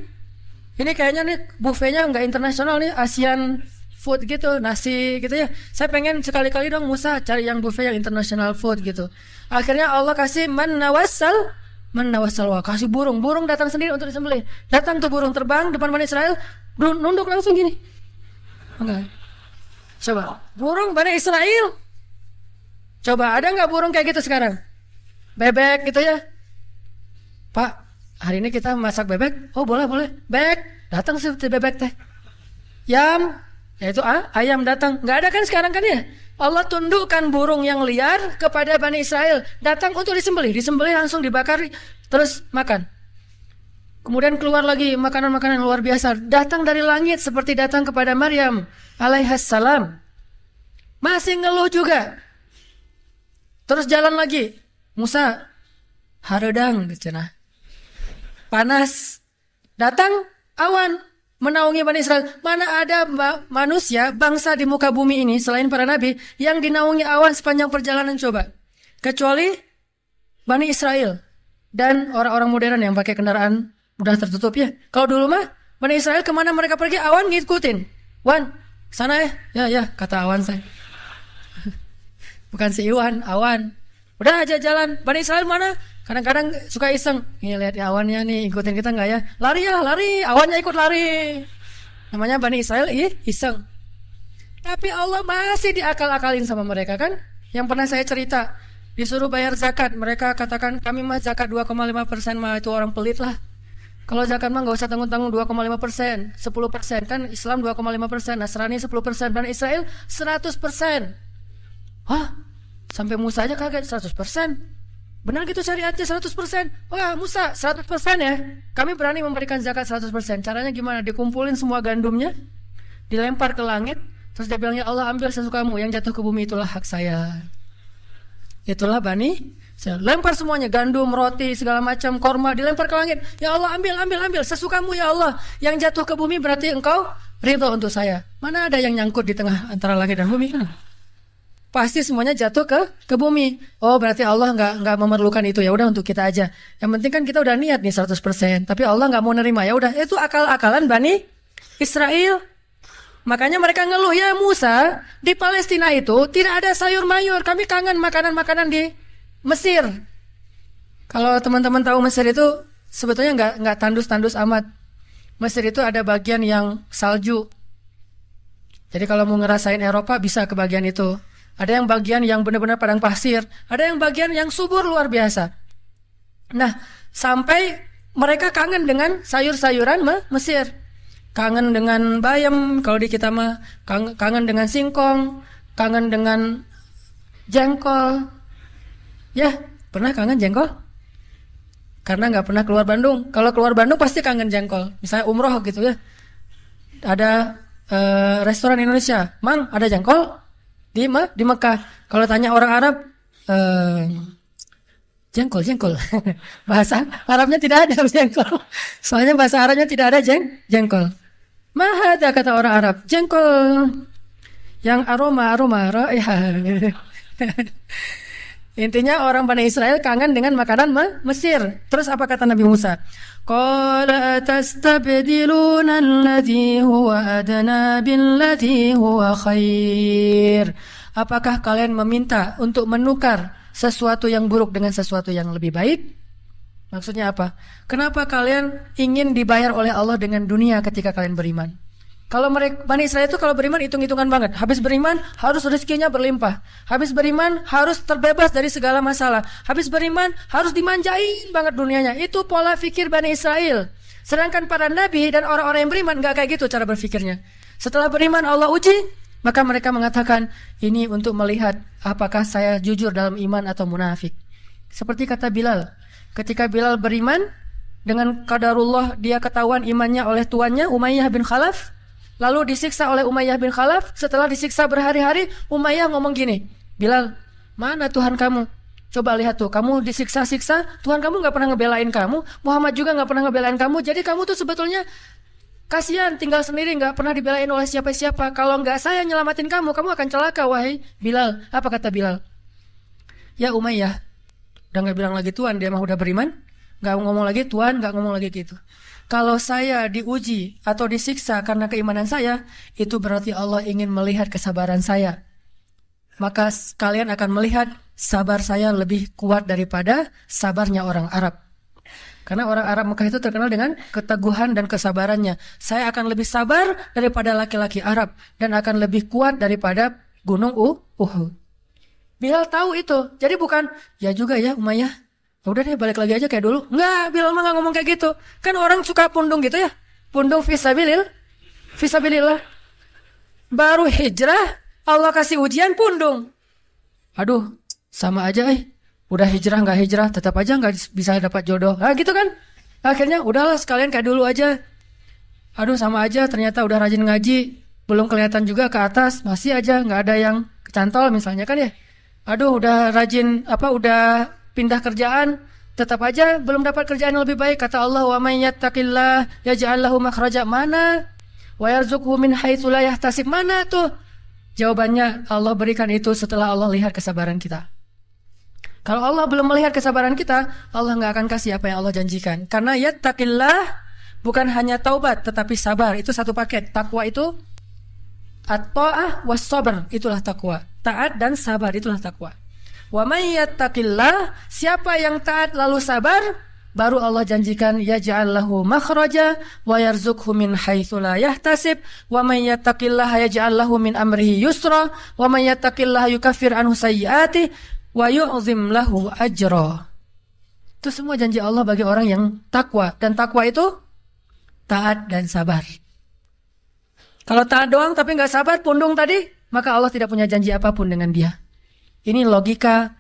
Ini kayaknya nih buffetnya nggak internasional nih, Asian food gitu, nasi gitu ya. Saya pengen sekali-kali dong Musa cari yang buffet yang international food gitu. Akhirnya Allah kasih manawasal, wah, kasih burung datang sendiri untuk disembelih. Datang tuh burung terbang depan Bani Israel, nunduk langsung gini. Enggak. Coba, burung Bani Israel. Coba ada nggak burung kayak gitu sekarang? Bebek gitu ya. "Pak, hari ini kita masak bebek." "Oh boleh. Bebek, datang sih bebek teh." Yam, yaitu ayam datang. Nggak ada kan sekarang kan ya. Allah tundukkan burung yang liar kepada Bani Israel, datang untuk disembelih langsung dibakar terus makan. Kemudian keluar lagi makanan-makanan luar biasa datang dari langit seperti datang kepada Maryam alaihissalam. Masih ngeluh juga. Terus jalan lagi. "Musa, haredang cenah. Panas." Datang awan menaungi Bani Israel. Mana ada manusia, bangsa di muka bumi ini selain para nabi yang dinaungi awan sepanjang perjalanan, coba. Kecuali Bani Israel dan orang-orang modern yang pakai kendaraan udah tertutup ya. Kalau dulu mah Bani Israel kemana mereka pergi, awan ngikutin. "Wan, sana ya, kata awan saya. Bukan si Iwan, awan. Udah aja jalan. Bani Israel mana? Kadang-kadang suka iseng. Nih lihat awannya nih, ikutin kita nggak ya? Lari ya, lari. Awannya ikut lari. Namanya Bani Israel, iseng. Tapi Allah masih diakal-akalin sama mereka kan. Yang pernah saya cerita, disuruh bayar zakat, mereka katakan kami mah zakat 2,5% mah itu orang pelit lah. Kalau zakat mah nggak usah tanggung-tanggung 2,5%, 10% kan Islam 2,5%, Nasrani 10%, dan Israel 100%. Hah? Sampai Musa aja kaget 100%. Benar gitu syariatnya 100%. Wah Musa 100% ya. Kami berani memberikan zakat 100%. Caranya gimana? Dikumpulin semua gandumnya, dilempar ke langit, terus dia bilang ya Allah ambil sesukamu, yang jatuh ke bumi itulah hak saya. Itulah Bani. Saya lempar semuanya, gandum, roti, segala macam, korma dilempar ke langit. Ya Allah ambil sesukamu ya Allah. Yang jatuh ke bumi berarti engkau ridho untuk saya. Mana ada yang nyangkut di tengah antara langit dan bumi kan? Pasti semuanya jatuh ke bumi. Oh berarti Allah nggak memerlukan itu, ya udah untuk kita aja. Yang penting kan kita udah niat nih 100%. Tapi Allah nggak mau nerima, ya udah itu akal-akalan Bani Israel. Makanya mereka ngeluh, ya Musa, di Palestina itu tidak ada sayur mayur. Kami kangen makanan-makanan di Mesir. Kalau teman-teman tahu Mesir itu sebetulnya nggak tandus-tandus amat. Mesir itu ada bagian yang salju. Jadi kalau mau ngerasain Eropa bisa ke bagian itu. Ada yang bagian yang benar-benar padang pasir. Ada yang bagian yang subur luar biasa. Nah, sampai mereka kangen dengan sayur-sayuran Mesir. Kangen dengan bayam, kalau di kita mah kangen dengan singkong, kangen dengan jengkol. Ya, pernah kangen jengkol? Karena nggak pernah keluar Bandung. Kalau keluar Bandung pasti kangen jengkol. Misalnya umroh gitu ya. Ada restoran Indonesia, Mang ada jengkol? Di Mekah. Kalau tanya orang Arab, jengkol. Bahasa Arabnya tidak ada jengkol. Soalnya bahasa Arabnya tidak ada jengkol. Mahada kata orang Arab, jengkol yang aroma raihah. Intinya orang Bani Israel kangen dengan makanan Mesir. Terus apa kata Nabi Musa? Qala tastabdiluna alladhi huwa adna billadhi huwa khair. Apakah kalian meminta untuk menukar sesuatu yang buruk dengan sesuatu yang lebih baik? Maksudnya apa? Kenapa kalian ingin dibayar oleh Allah dengan dunia ketika kalian beriman? Kalau mereka Bani Israel itu kalau beriman hitung-hitungan banget. Habis beriman harus rezekinya berlimpah. Habis beriman harus terbebas dari segala masalah. Habis beriman harus dimanjain banget dunianya. Itu pola pikir Bani Israel. Sedangkan para nabi dan orang-orang yang beriman gak kayak gitu cara berpikirnya. Setelah beriman Allah uji, maka mereka mengatakan ini untuk melihat apakah saya jujur dalam iman atau munafik. Seperti kata Bilal. Ketika Bilal beriman, dengan qadarullah dia ketahuan imannya oleh tuannya Umayyah bin Khalaf, lalu disiksa oleh Umayyah bin Khalaf. Setelah disiksa berhari-hari, Umayyah ngomong gini, Bilal, mana Tuhan kamu? Coba lihat tuh, kamu disiksa-siksa, Tuhan kamu gak pernah ngebelain kamu, Muhammad juga gak pernah ngebelain kamu, jadi kamu tuh sebetulnya kasihan tinggal sendiri, gak pernah dibelain oleh siapa-siapa. Kalau gak saya nyelamatin kamu, kamu akan celaka wahai Bilal. Apa kata Bilal? Ya Umayyah, udah gak bilang lagi Tuhan, dia mah udah beriman, gak ngomong lagi Tuhan, gak ngomong lagi gitu. Kalau saya diuji atau disiksa karena keimanan saya, itu berarti Allah ingin melihat kesabaran saya. Maka kalian akan melihat sabar saya lebih kuat daripada sabarnya orang Arab. Karena orang Arab Mekah itu terkenal dengan keteguhan dan kesabarannya. Saya akan lebih sabar daripada laki-laki Arab dan akan lebih kuat daripada gunung Uhud. Bilal tahu itu. Jadi bukan, ya juga ya Umayyah, udah deh balik lagi aja kayak dulu. Enggak, Bilal mah gak ngomong kayak gitu. Kan orang suka pundung gitu ya. Pundung fisabilillah. Baru hijrah, Allah kasih ujian pundung. Aduh, sama aja udah hijrah gak hijrah, tetap aja gak bisa dapat jodoh. Nah gitu kan. Akhirnya udahlah sekalian kayak dulu aja. Aduh sama aja, ternyata udah rajin ngaji, belum kelihatan juga ke atas, masih aja gak ada yang kecantol misalnya kan ya. Aduh udah rajin udah pindah kerjaan, tetap aja belum dapat kerjaan yang lebih baik. Kata Allah, wa may yattaqillah yaj'al lahu makhraja. Mana? Wa yarzuqhu min haitsu la yahtasib. Mana tuh? Jawabannya Allah berikan itu setelah Allah lihat kesabaran kita. Kalau Allah belum melihat kesabaran kita, Allah nggak akan kasih apa yang Allah janjikan. Karena yattaqillah bukan hanya taubat tetapi sabar, itu satu paket. Takwa itu at-ta'ah was sabr, itulah takwa. Taat dan sabar, itulah takwa. Wa may yattaqillah, siapa yang taat lalu sabar, baru Allah janjikan yaj'al lahu makhraja wa yarzuqhu min haitsu la yahtasib wa may yattaqillaha yaj'al lahu min amrihi yusra wa may yattaqillaha yukaffir anhu sayyi'atihi wa yu'zim lahu ajra. Itu semua janji Allah bagi orang yang takwa, dan takwa itu taat dan sabar. Kalau taat doang tapi nggak sabar, pundung tadi, maka Allah tidak punya janji apapun dengan dia. Ini logika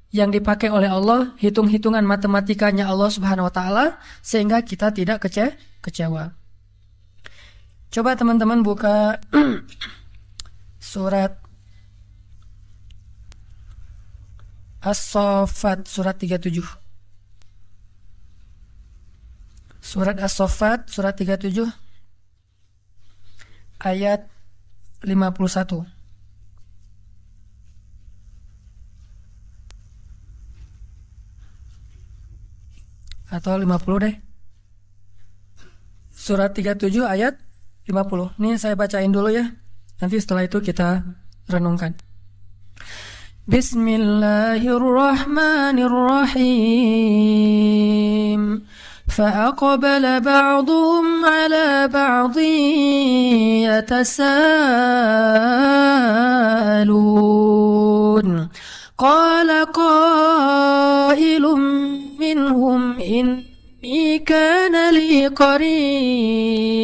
yang dipakai oleh Allah, hitung-hitungan matematikanya Allah Subhanahu wa taala, sehingga kita tidak kecewa. Coba teman-teman buka surat As-Saffat surat 37. Surat As-Saffat surat 37 ayat 51. Atau 50 deh. Surat 37 ayat 50. Ini saya bacain dulu ya. Nanti setelah itu kita renungkan. Bismillahirrahmanirrahim. فأقبل بعضهم على بعض يتساءلون قال قائل منهم إني كان لي قرين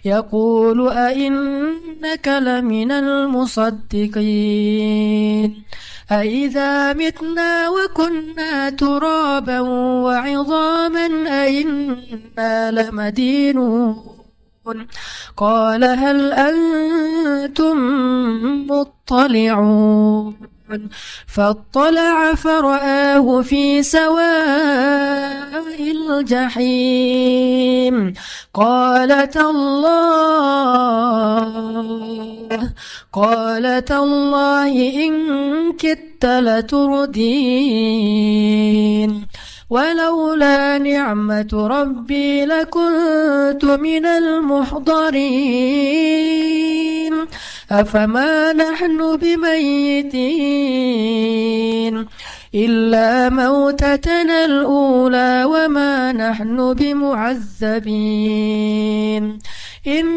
يقول أئنك لمن المصدقين أإذا متنا وكنا ترابا وعظاما أئنا لمدينون قال هل أنتم مطلعون فاطلع فرآه في سواء الجحيم قال تالله إن كدت لتردين ولولا نعمة ربي لكنت من المحضرين أفما نحن بميتين إلا موتتنا الأولى وما نحن بمعذبين إن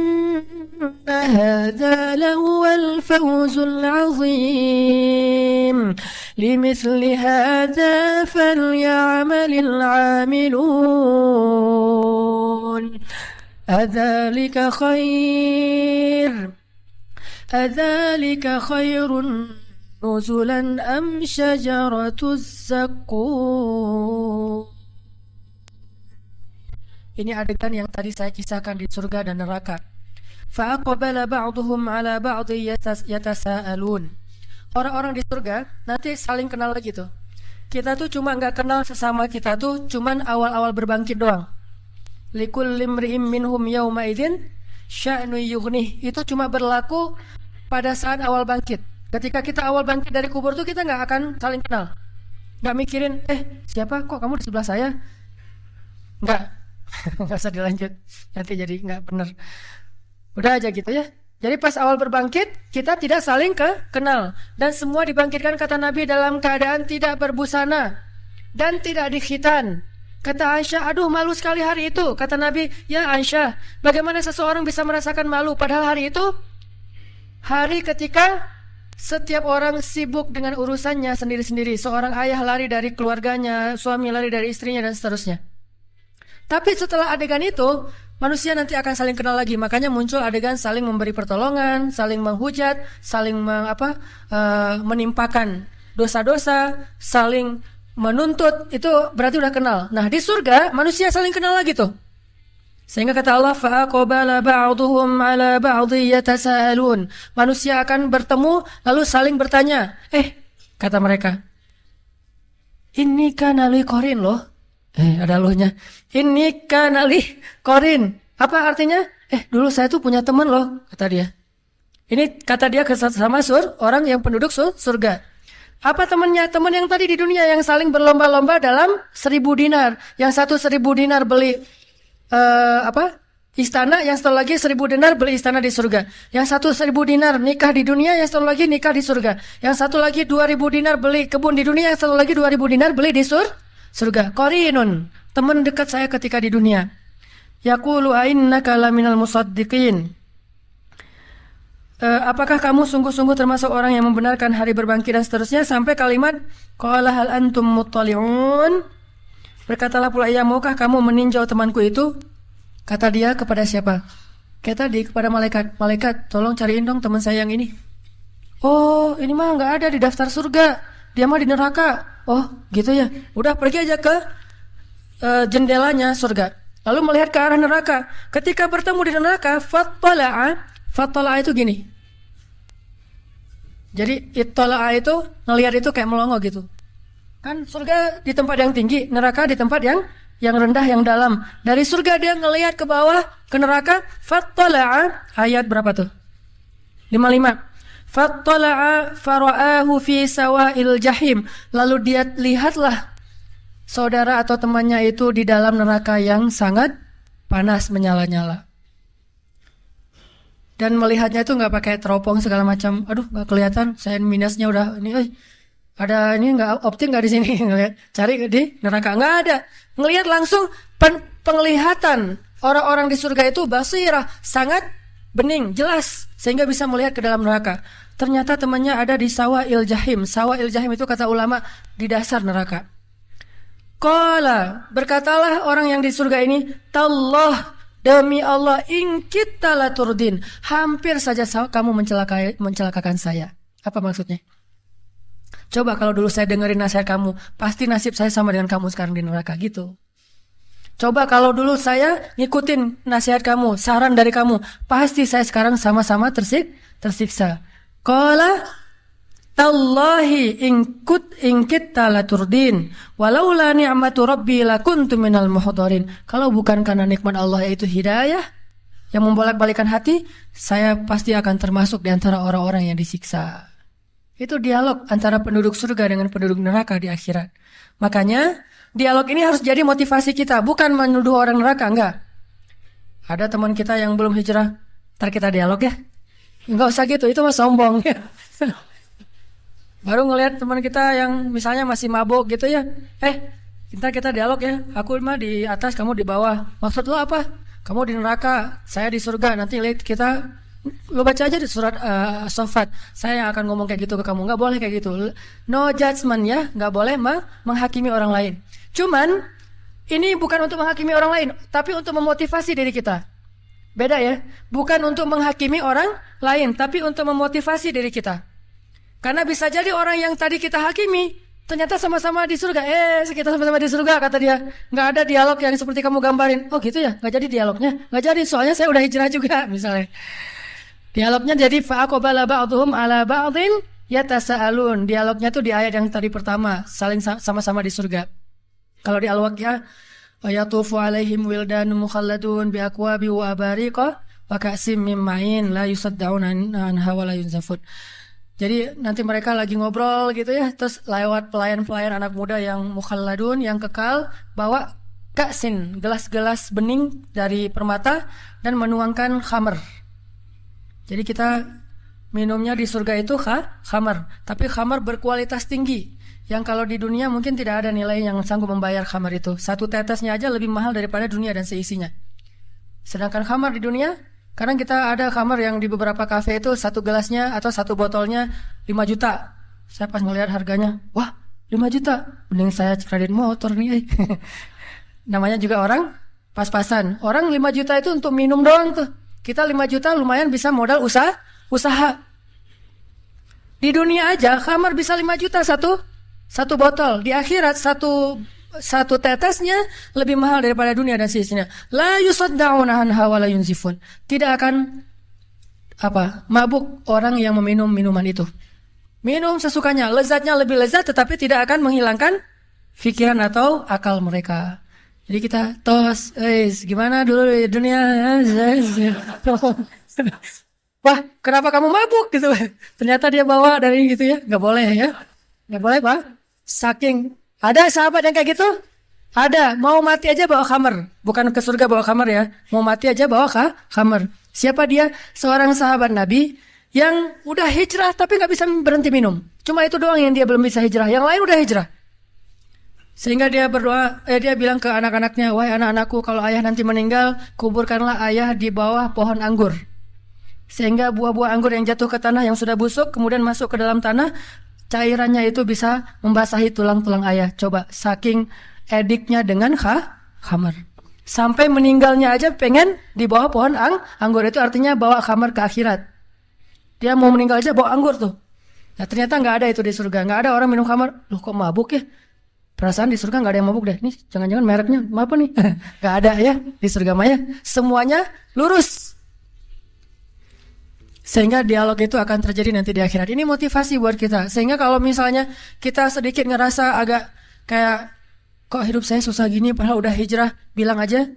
هذا لهو الفوز العظيم لمثل هذا فليعمل العاملون أذلك خير نزلا أم شجرة الزقوم. Ini adegan yang tadi saya kisahkan di surga dan neraka. Fa'aqbala ba'duhum 'ala ba'dhi yatasaalun. Orang-orang di surga nanti saling kenal lagi tuh. Kita tuh cuma nggak kenal sesama kita tuh cuman awal-awal berbangkit doang. Likulli imri'in minhum yawma idzin sya'nu yughnih. Itu cuma berlaku pada saat awal bangkit. Ketika kita awal bangkit dari kubur tuh kita nggak akan saling kenal. Nggak mikirin, siapa kok kamu di sebelah saya? Nggak usah dilanjut, nanti jadi nggak benar. Udah aja gitu ya. Jadi pas awal berbangkit kita tidak saling kenal, dan semua dibangkitkan kata Nabi dalam keadaan tidak berbusana dan tidak dikhitan. Kata Aisyah, aduh malu sekali hari itu. Kata Nabi, ya Aisyah, bagaimana seseorang bisa merasakan malu padahal hari itu hari ketika setiap orang sibuk dengan urusannya sendiri-sendiri. Seorang ayah lari dari keluarganya, suami lari dari istrinya, dan seterusnya. Tapi setelah adegan itu, manusia nanti akan saling kenal lagi. Makanya muncul adegan saling memberi pertolongan, saling menghujat, saling menimpakan dosa-dosa, saling menuntut. Itu berarti udah kenal. Nah di surga manusia saling kenal lagi tuh. Sehingga kata Allah, fa'aqbala ba'duhum 'ala ba'dhi yatasaalun. Manusia akan bertemu lalu saling bertanya. Kata mereka, ini kana li qarin loh. Ada lohnya. Ini kana li qarin. Apa artinya? Dulu saya tuh punya teman loh, kata dia. Ini kata dia sama orang yang penduduk surga. Apa temannya? Teman yang tadi di dunia yang saling berlomba-lomba dalam 1.000 dinar. Yang satu 1.000 dinar beli istana, yang satu lagi 1.000 dinar beli istana di surga. Yang satu 1.000 dinar nikah di dunia, yang satu lagi nikah di surga. Yang satu lagi 2.000 dinar beli kebun di dunia, yang satu lagi 2.000 dinar beli di surga. Qarinun, teman dekat saya ketika di dunia. Yaqulu ainnaka laminal musaddiqin. Apakah kamu sungguh-sungguh termasuk orang yang membenarkan hari berbangkit dan seterusnya sampai kalimat qala hal antum muttali'un. Berkatalah pula ia, maukah kamu meninjau temanku itu? Kata dia kepada siapa? Kayak tadi kepada malaikat. Malaikat, tolong cariin dong teman saya yang ini. Oh, ini mah nggak ada di daftar surga. Dia mah di neraka. Oh, gitu ya. Udah pergi aja ke jendelanya surga. Lalu melihat ke arah neraka. Ketika bertemu di neraka, fattala'a itu gini. Jadi ittala'a itu ngelihat itu kayak melongo gitu. Kan surga di tempat yang tinggi, neraka di tempat yang rendah, yang dalam. Dari surga dia ngelihat ke bawah, ke neraka. Fattala'a, ayat berapa tuh? 55. Fattala'a fara'ahu fi sawa'il jahim. Lalu dia lihatlah saudara atau temannya itu di dalam neraka yang sangat panas menyala-nyala. Dan melihatnya itu nggak pakai teropong segala macam. Aduh, nggak kelihatan. Saya minusnya udah ini. Ada ini nggak optik nggak di sini? Ngelihat, cari di neraka nggak ada. Ngelihat langsung penglihatan orang-orang di surga itu basirah, sangat bening, jelas, sehingga bisa melihat ke dalam neraka. Ternyata temannya ada di sawa'il jahim. Sawa'il jahim itu kata ulama di dasar neraka. Qala, berkatalah orang yang di surga ini, tallah, demi Allah, in kita la turdin, hampir saja kamu mencelakakan saya. Apa maksudnya? Coba kalau dulu saya dengerin nasihat kamu, pasti nasib saya sama dengan kamu sekarang di neraka gitu. Coba kalau dulu saya ngikutin nasihat kamu, saran dari kamu, pasti saya sekarang sama-sama tersiksa. Qala tallahi in kitta la turdin walaula ni'matu rabbi lakuntu minal muhdharin. Kalau bukan karena nikmat Allah yaitu hidayah yang membolak-balikan hati, saya pasti akan termasuk di antara orang-orang yang disiksa. Itu dialog antara penduduk surga dengan penduduk neraka di akhirat. Makanya dialog ini harus jadi motivasi kita, bukan menuduh orang neraka, enggak. Ada teman kita yang belum hijrah, ntar kita dialog ya. Enggak usah gitu, itu mah sombong. Baru ngelihat teman kita yang misalnya masih mabuk gitu ya. Ntar kita dialog ya. Aku mah di atas, kamu di bawah. Maksud lo apa? Kamu di neraka, saya di surga. Nanti lihat kita, lo baca aja di surat As-Saffat. Saya yang akan ngomong kayak gitu ke kamu. Nggak boleh kayak gitu. No judgment ya. Nggak boleh menghakimi orang lain. Cuman ini bukan untuk menghakimi orang lain, tapi untuk memotivasi diri kita. Beda ya. Bukan untuk menghakimi orang lain, tapi untuk memotivasi diri kita. Karena bisa jadi orang yang tadi kita hakimi ternyata sama-sama di surga. Kita sama-sama di surga, kata dia. Nggak ada dialog yang seperti kamu gambarin. Oh gitu ya, nggak jadi dialognya. Nggak jadi, soalnya saya udah hijrah juga misalnya. Dialognya jadi fa'aqbala ba'dhum ala ba'dhin yatasaalun. Dialognya tuh di ayat yang tadi pertama, saling sama-sama di surga. Kalau di Al-Waqiah, yatufu alaihim wildanun mukhalladun bi aqwabi wa abariqa wa ka'sim min ma'in la yusaddauna anha wa la yunzafun. Jadi nanti mereka lagi ngobrol gitu ya, terus lewat pelayan-pelayan anak muda yang mukhalladun, yang kekal, bawa ka'sin, gelas-gelas bening dari permata dan menuangkan khamr. Jadi kita minumnya di surga itu khamr, tapi khamr berkualitas tinggi. Yang kalau di dunia mungkin tidak ada nilai yang sanggup membayar khamr itu. Satu tetesnya aja lebih mahal daripada dunia dan seisinya. Sedangkan khamr di dunia, kadang kita ada khamr yang di beberapa kafe itu satu gelasnya atau satu botolnya 5 juta. Saya pas ngelihat harganya, wah 5 juta, mending saya kredit motor nih. Namanya juga orang pas-pasan. Orang 5 juta itu untuk minum doang tuh. Kita 5 juta lumayan bisa modal usaha. Di dunia aja khamr bisa 5 juta satu botol. Di akhirat satu tetesnya lebih mahal daripada dunia dan seisinya. La yusaddauna anha wa la yunzifun. Tidak akan mabuk orang yang meminum minuman itu. Minum sesukanya, lezatnya lebih lezat, tetapi tidak akan menghilangkan pikiran atau akal mereka. Jadi kita tos, gimana dulu di dunia? Wah, kenapa kamu mabuk gitu? Ternyata dia bawa dari gitu ya. Nggak boleh ya. Nggak boleh Pak. Saking ada sahabat yang kayak gitu? Ada, mau mati aja bawa khamr. Bukan ke surga bawa khamr ya. Mau mati aja bawa khamr. Siapa dia? Seorang sahabat Nabi yang udah hijrah tapi gak bisa berhenti minum. Cuma itu doang yang dia belum bisa hijrah. Yang lain udah hijrah. Sehingga dia berdoa, dia bilang ke anak-anaknya, wahai anak-anakku, kalau ayah nanti meninggal, kuburkanlah ayah di bawah pohon anggur. Sehingga buah-buah anggur yang jatuh ke tanah yang sudah busuk, kemudian masuk ke dalam tanah, cairannya itu bisa membasahi tulang-tulang ayah. Coba, saking ediknya dengan khamar. Sampai meninggalnya aja pengen di bawah pohon anggur, itu artinya bawa khamar ke akhirat. Dia mau meninggal aja bawa anggur tuh. Nah ternyata nggak ada itu di surga, nggak ada orang minum khamar. Loh kok mabuk ya? Perasaan di surga nggak ada yang mabuk deh. Nih jangan-jangan mereknya apa nih? Nggak ada ya di surga maya. Semuanya lurus. Sehingga dialog itu akan terjadi nanti di akhirat. Ini motivasi buat kita. Sehingga kalau misalnya kita sedikit ngerasa agak kayak kok hidup saya susah gini, padahal udah hijrah, bilang aja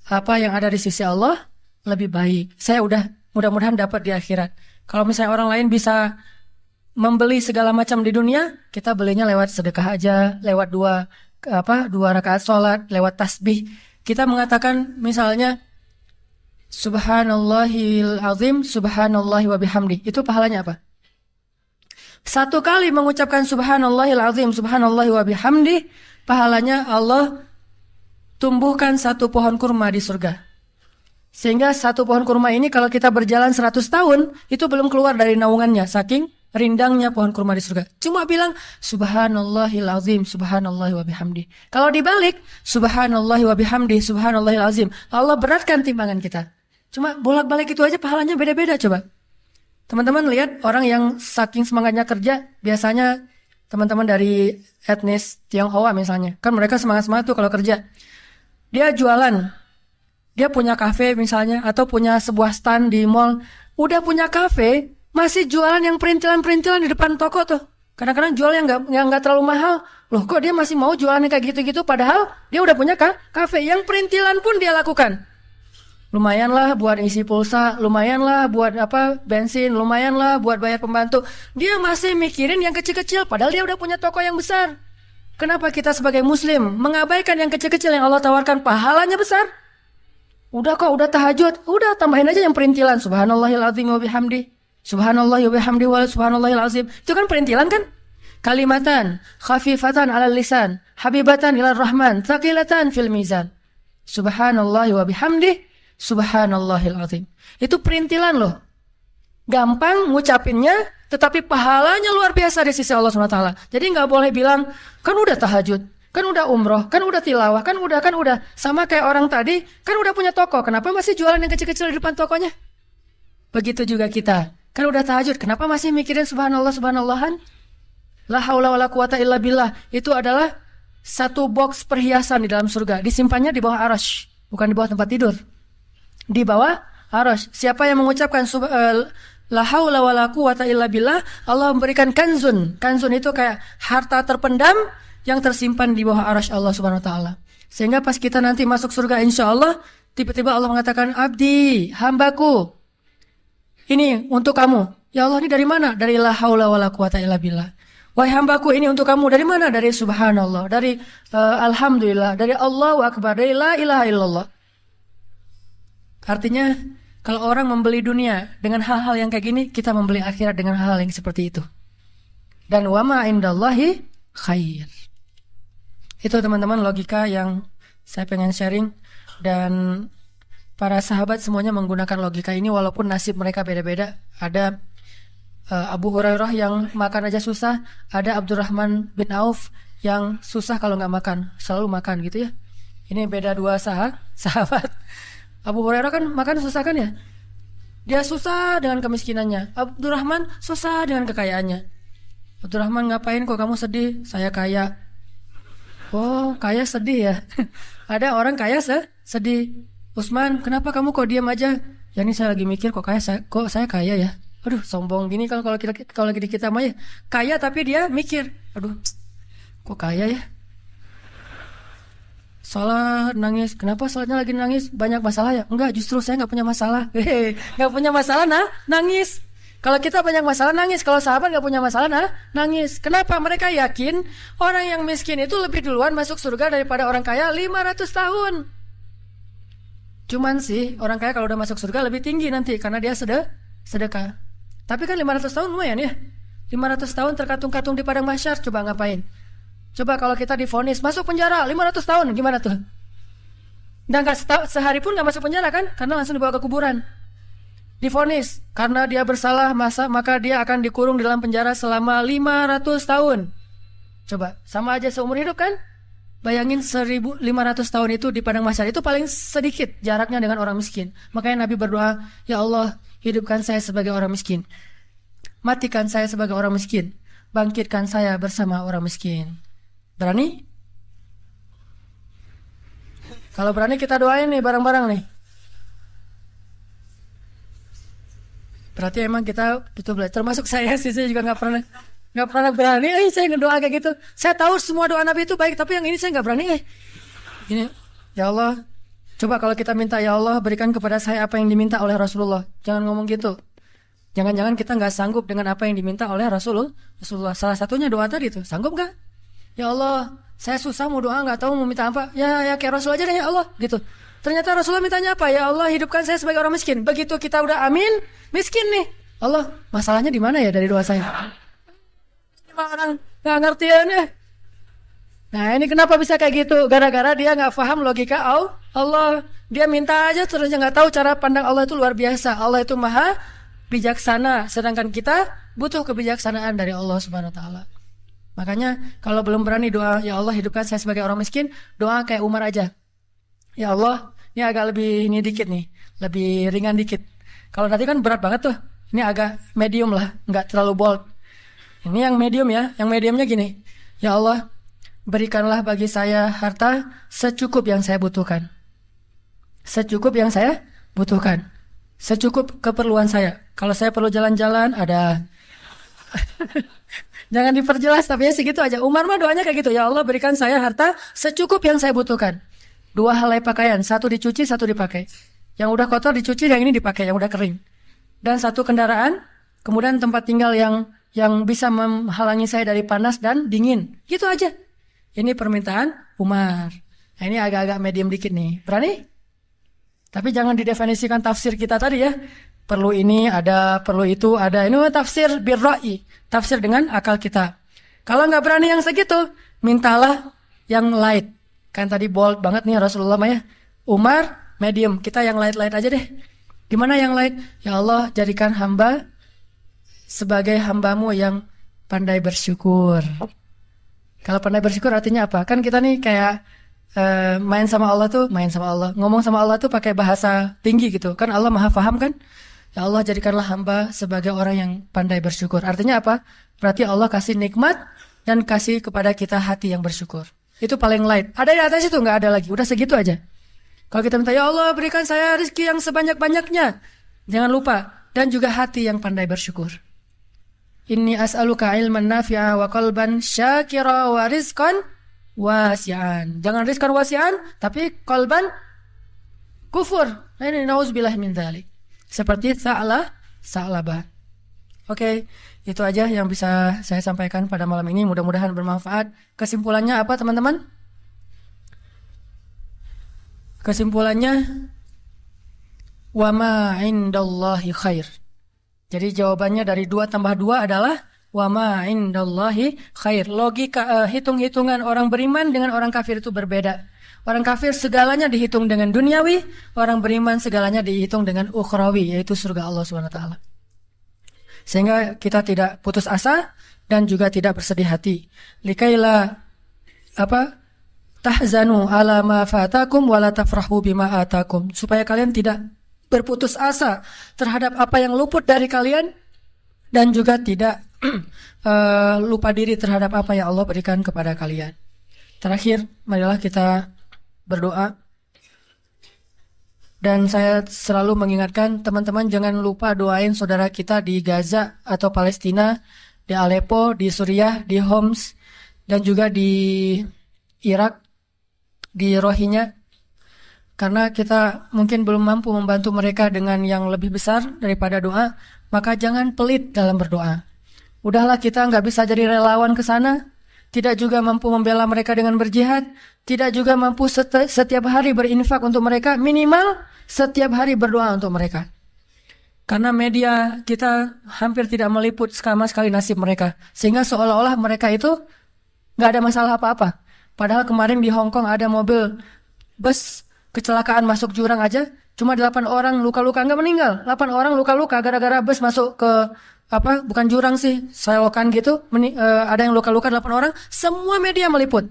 apa yang ada di sisi Allah lebih baik. Saya udah mudah-mudahan dapat di akhirat. Kalau misalnya orang lain bisa membeli segala macam di dunia, kita belinya lewat sedekah aja, lewat dua rakaat sholat, lewat tasbih. Kita mengatakan misalnya Subhanallahil azim, subhanallahi wa bihamdi. Itu pahalanya apa? Satu kali mengucapkan Subhanallahil azim, subhanallahi wa bihamdi, pahalanya Allah tumbuhkan satu pohon kurma di surga. Sehingga satu pohon kurma ini kalau kita berjalan 100 tahun, itu belum keluar dari naungannya, saking rindangnya pohon kurma di surga. Cuma bilang Subhanallahil azim, subhanallahi wa bihamdi. Kalau dibalik Subhanallahi wa bihamdi, subhanallahil azim, Allah beratkan timbangan kita. Cuma bolak-balik itu aja pahalanya beda-beda. Coba teman-teman lihat orang yang saking semangatnya kerja, biasanya teman-teman dari etnis Tionghoa misalnya, kan mereka semangat-semangat tuh kalau kerja. Dia jualan, dia punya kafe misalnya, atau punya sebuah stand di mall, udah punya kafe, masih jualan yang perintilan-perintilan di depan toko tuh. Kadang-kadang jual yang nggak terlalu mahal. Loh kok dia masih mau jualan kayak gitu-gitu, padahal dia udah punya kafe yang perintilan pun dia lakukan. Lumayanlah buat isi pulsa, lumayanlah buat bensin, lumayanlah buat bayar pembantu. Dia masih mikirin yang kecil-kecil, padahal dia udah punya toko yang besar. Kenapa kita sebagai muslim mengabaikan yang kecil-kecil yang Allah tawarkan pahalanya besar? Udah kok, udah tahajud, udah tambahin aja yang perintilan. Subhanallahil azim wa bihamdi, subhanallahi wa bihamdi wa subhanallahil azim. Itu kan perintilan kan? Kalimatan khafifatan 'alal lisan, habibatan ilar rahman, thaqilatan fil mizan. Subhanallahi wa bihamdi, subhanallahil azim. Itu perintilan loh. Gampang ngucapinnya, tetapi pahalanya luar biasa di sisi Allah SWT. Jadi nggak boleh bilang, kan udah tahajud, kan udah umroh, kan udah tilawah, kan udah. Sama kayak orang tadi, kan udah punya toko, kenapa masih jualan yang kecil-kecil di depan tokonya? Begitu juga kita, kan udah tahajud, kenapa masih mikirin subhanallah, subhanallahan? La haula wala quwata illa billah. Itu adalah satu box perhiasan di dalam surga, disimpannya di bawah arasy, bukan di bawah tempat tidur. Di bawah arasy. Siapa yang mengucapkan la haula wala quwata illa billah, Allah memberikan kanzun. Kanzun itu kayak harta terpendam yang tersimpan di bawah arasy Allah Subhanahu wa taala. Sehingga pas kita nanti masuk surga insyaallah, tiba-tiba Allah mengatakan, "Abdi, hambaku, ini untuk kamu." Ya Allah, ini dari mana? Dari la haula wala quwata illa billah. Wahai hambaku, ini untuk kamu. Dari mana? Dari subhanallah, dari alhamdulillah, dari Allahu akbar, dari la ilaha illallah. Artinya kalau orang membeli dunia dengan hal-hal yang kayak gini, kita membeli akhirat dengan hal-hal yang seperti itu. Dan wa ma indallahi khair. Itu teman-teman logika yang saya pengen sharing. Dan para sahabat semuanya menggunakan logika ini walaupun nasib mereka beda-beda. Ada Abu Hurairah yang makan aja susah. Ada Abdurrahman bin Auf yang susah kalau nggak makan, selalu makan gitu ya. Ini beda dua sahabat. Abu Hurairah kan makan susah kan ya. Dia susah dengan kemiskinannya. Abdurrahman susah dengan kekayaannya. Abdurrahman, ngapain kok kamu sedih? Saya kaya. Oh, kaya sedih ya. Ada orang kaya sedih. Usman, kenapa kamu kok diam aja? Ya ini saya lagi mikir kok saya kaya ya. Aduh, sombong gini kalau lagi di kita mah ya. Kaya tapi dia mikir. Aduh, kok kaya ya? Salat nangis, kenapa salatnya lagi nangis? Banyak masalah ya? Enggak, justru saya nggak punya masalah. Nggak punya masalah nangis. Kalau kita banyak masalah nangis, kalau sahabat nggak punya masalah nangis. Kenapa? Mereka yakin orang yang miskin itu lebih duluan masuk surga daripada orang kaya 500 tahun. Cuman sih orang kaya kalau udah masuk surga lebih tinggi nanti karena dia sedekah. Tapi kan 500 tahun lumayan ya. 500 tahun terkatung-katung di padang mahsyar, coba ngapain? Coba kalau kita divonis masuk penjara 500 tahun, gimana tuh? Dan gak sehari pun gak masuk penjara kan? Karena langsung dibawa ke kuburan. Divonis karena dia bersalah, maka dia akan dikurung dalam penjara selama 500 tahun. Coba, sama aja seumur hidup kan? Bayangin 1500 tahun itu di padang mahsyar, itu paling sedikit jaraknya dengan orang miskin. Makanya Nabi berdoa, ya Allah, hidupkan saya sebagai orang miskin, matikan saya sebagai orang miskin, bangkitkan saya bersama orang miskin. Berani? Kalau berani kita doain nih bareng-bareng nih. Berarti emang kita butuh belajar. Termasuk saya sih, saya juga nggak pernah berani. Saya ngedoa kayak gitu. Saya tahu semua doa Nabi itu baik, tapi yang ini saya nggak berani. Gini, ya Allah, coba kalau kita minta, ya Allah berikan kepada saya apa yang diminta oleh Rasulullah. Jangan ngomong gitu. Jangan-jangan kita nggak sanggup dengan apa yang diminta oleh Rasulullah. Salah satunya doa tadi tuh, sanggup nggak? Ya Allah, saya susah mau doa, nggak tahu mau minta apa. Ya kayak Rasul aja deh ya Allah, gitu. Ternyata Rasulullah mintanya apa? Ya Allah, hidupkan saya sebagai orang miskin. Begitu kita udah amin, miskin nih. Allah, masalahnya di mana ya dari doa saya? Orang nggak ngerti ya nih. Nah ini kenapa bisa kayak gitu? Gara-gara dia nggak paham logika Allah. Dia minta aja terus nggak tahu cara pandang Allah itu luar biasa. Allah itu maha bijaksana, sedangkan kita butuh kebijaksanaan dari Allah Subhanahu Wa Taala. Makanya kalau belum berani doa, ya Allah hidupkan saya sebagai orang miskin, doa kayak Umar aja. Ya Allah, ini agak lebih ini dikit nih, lebih ringan dikit. Kalau tadi kan berat banget tuh, ini agak medium lah, nggak terlalu bold. Ini yang medium ya, yang mediumnya gini. Ya Allah, berikanlah bagi saya harta secukup yang saya butuhkan. Secukup yang saya butuhkan. Secukup keperluan saya. Kalau saya perlu jalan-jalan, ada. Jangan diperjelas, tapi ya segitu aja. Umar mah doanya kayak gitu. Ya Allah, berikan saya harta secukup yang saya butuhkan. 2 helai pakaian, 1 dicuci, 1 dipakai. Yang udah kotor dicuci, yang ini dipakai, yang udah kering. Dan 1 kendaraan, kemudian tempat tinggal yang bisa menghalangi saya dari panas dan dingin. Gitu aja. Ini permintaan Umar. Nah, ini agak-agak medium dikit nih. Berani? Tapi jangan didefinisikan tafsir kita tadi ya. Perlu ini ada, perlu itu ada. Ini tafsir birra'i, tafsir dengan akal kita. Kalau nggak berani yang segitu, mintalah yang light. Kan tadi bold banget nih Rasulullah ya. Umar medium, kita yang light-light aja deh. Gimana yang light? Ya Allah, jadikan hamba sebagai hambamu yang pandai bersyukur. Kalau pandai bersyukur artinya apa? Kan kita nih kayak main sama Allah, ngomong sama Allah tuh pakai bahasa tinggi gitu. Kan Allah maha paham kan? Ya Allah, jadikanlah hamba sebagai orang yang pandai bersyukur. Artinya apa? Berarti Allah kasih nikmat dan kasih kepada kita hati yang bersyukur. Itu paling light. Ada di atas itu? Nggak ada lagi. Udah segitu aja. Kalau kita minta, ya Allah berikan saya rezeki yang sebanyak-banyaknya. Jangan lupa. Dan juga hati yang pandai bersyukur. Inni as'aluka ilman nafi'a wa qalban syakira wa rizqan wasi'an. Jangan rizqan wasi'an, tapi qalban kufur. Nah, ini na'udzubillah min dzalik. Seperti sa'labah. Oke, itu aja yang bisa saya sampaikan pada malam ini. Mudah-mudahan bermanfaat. Kesimpulannya apa teman-teman? Kesimpulannya, wa ma indallahi khair. Jadi jawabannya dari 2 tambah 2 adalah wa ma indallahi khair. Logika hitung-hitungan orang beriman dengan orang kafir itu berbeda. Orang kafir segalanya dihitung dengan duniawi, orang beriman segalanya dihitung dengan ukhrawi, yaitu surga Allah Subhanahu wa taala. Sehingga kita tidak putus asa dan juga tidak bersedih hati. Likaila tahzanu ala ma fatakum wa la tafrahu bima atakum. Supaya kalian tidak berputus asa terhadap apa yang luput dari kalian dan juga tidak lupa diri terhadap apa yang Allah berikan kepada kalian. Terakhir, marilah kita berdoa. Dan saya selalu mengingatkan teman-teman jangan lupa doain saudara kita di Gaza atau Palestina, di Aleppo, di Suriah, di Homs, dan juga di Irak, di Rohingya. Karena kita mungkin belum mampu membantu mereka dengan yang lebih besar daripada doa, maka jangan pelit dalam berdoa. Udahlah kita nggak bisa jadi relawan ke sana, tidak juga mampu membela mereka dengan berjihad, tidak juga mampu setiap hari berinfak untuk mereka, minimal setiap hari berdoa untuk mereka. Karena media kita hampir tidak meliput sama sekali nasib mereka, sehingga seolah-olah mereka itu nggak ada masalah apa-apa. Padahal kemarin di Hong Kong ada mobil bus kecelakaan masuk jurang aja, cuma 8 orang luka-luka, nggak meninggal. 8 orang luka-luka gara-gara bus masuk ke bukan jurang sih, selokan gitu. Ada yang luka-luka 8 orang, semua media meliput.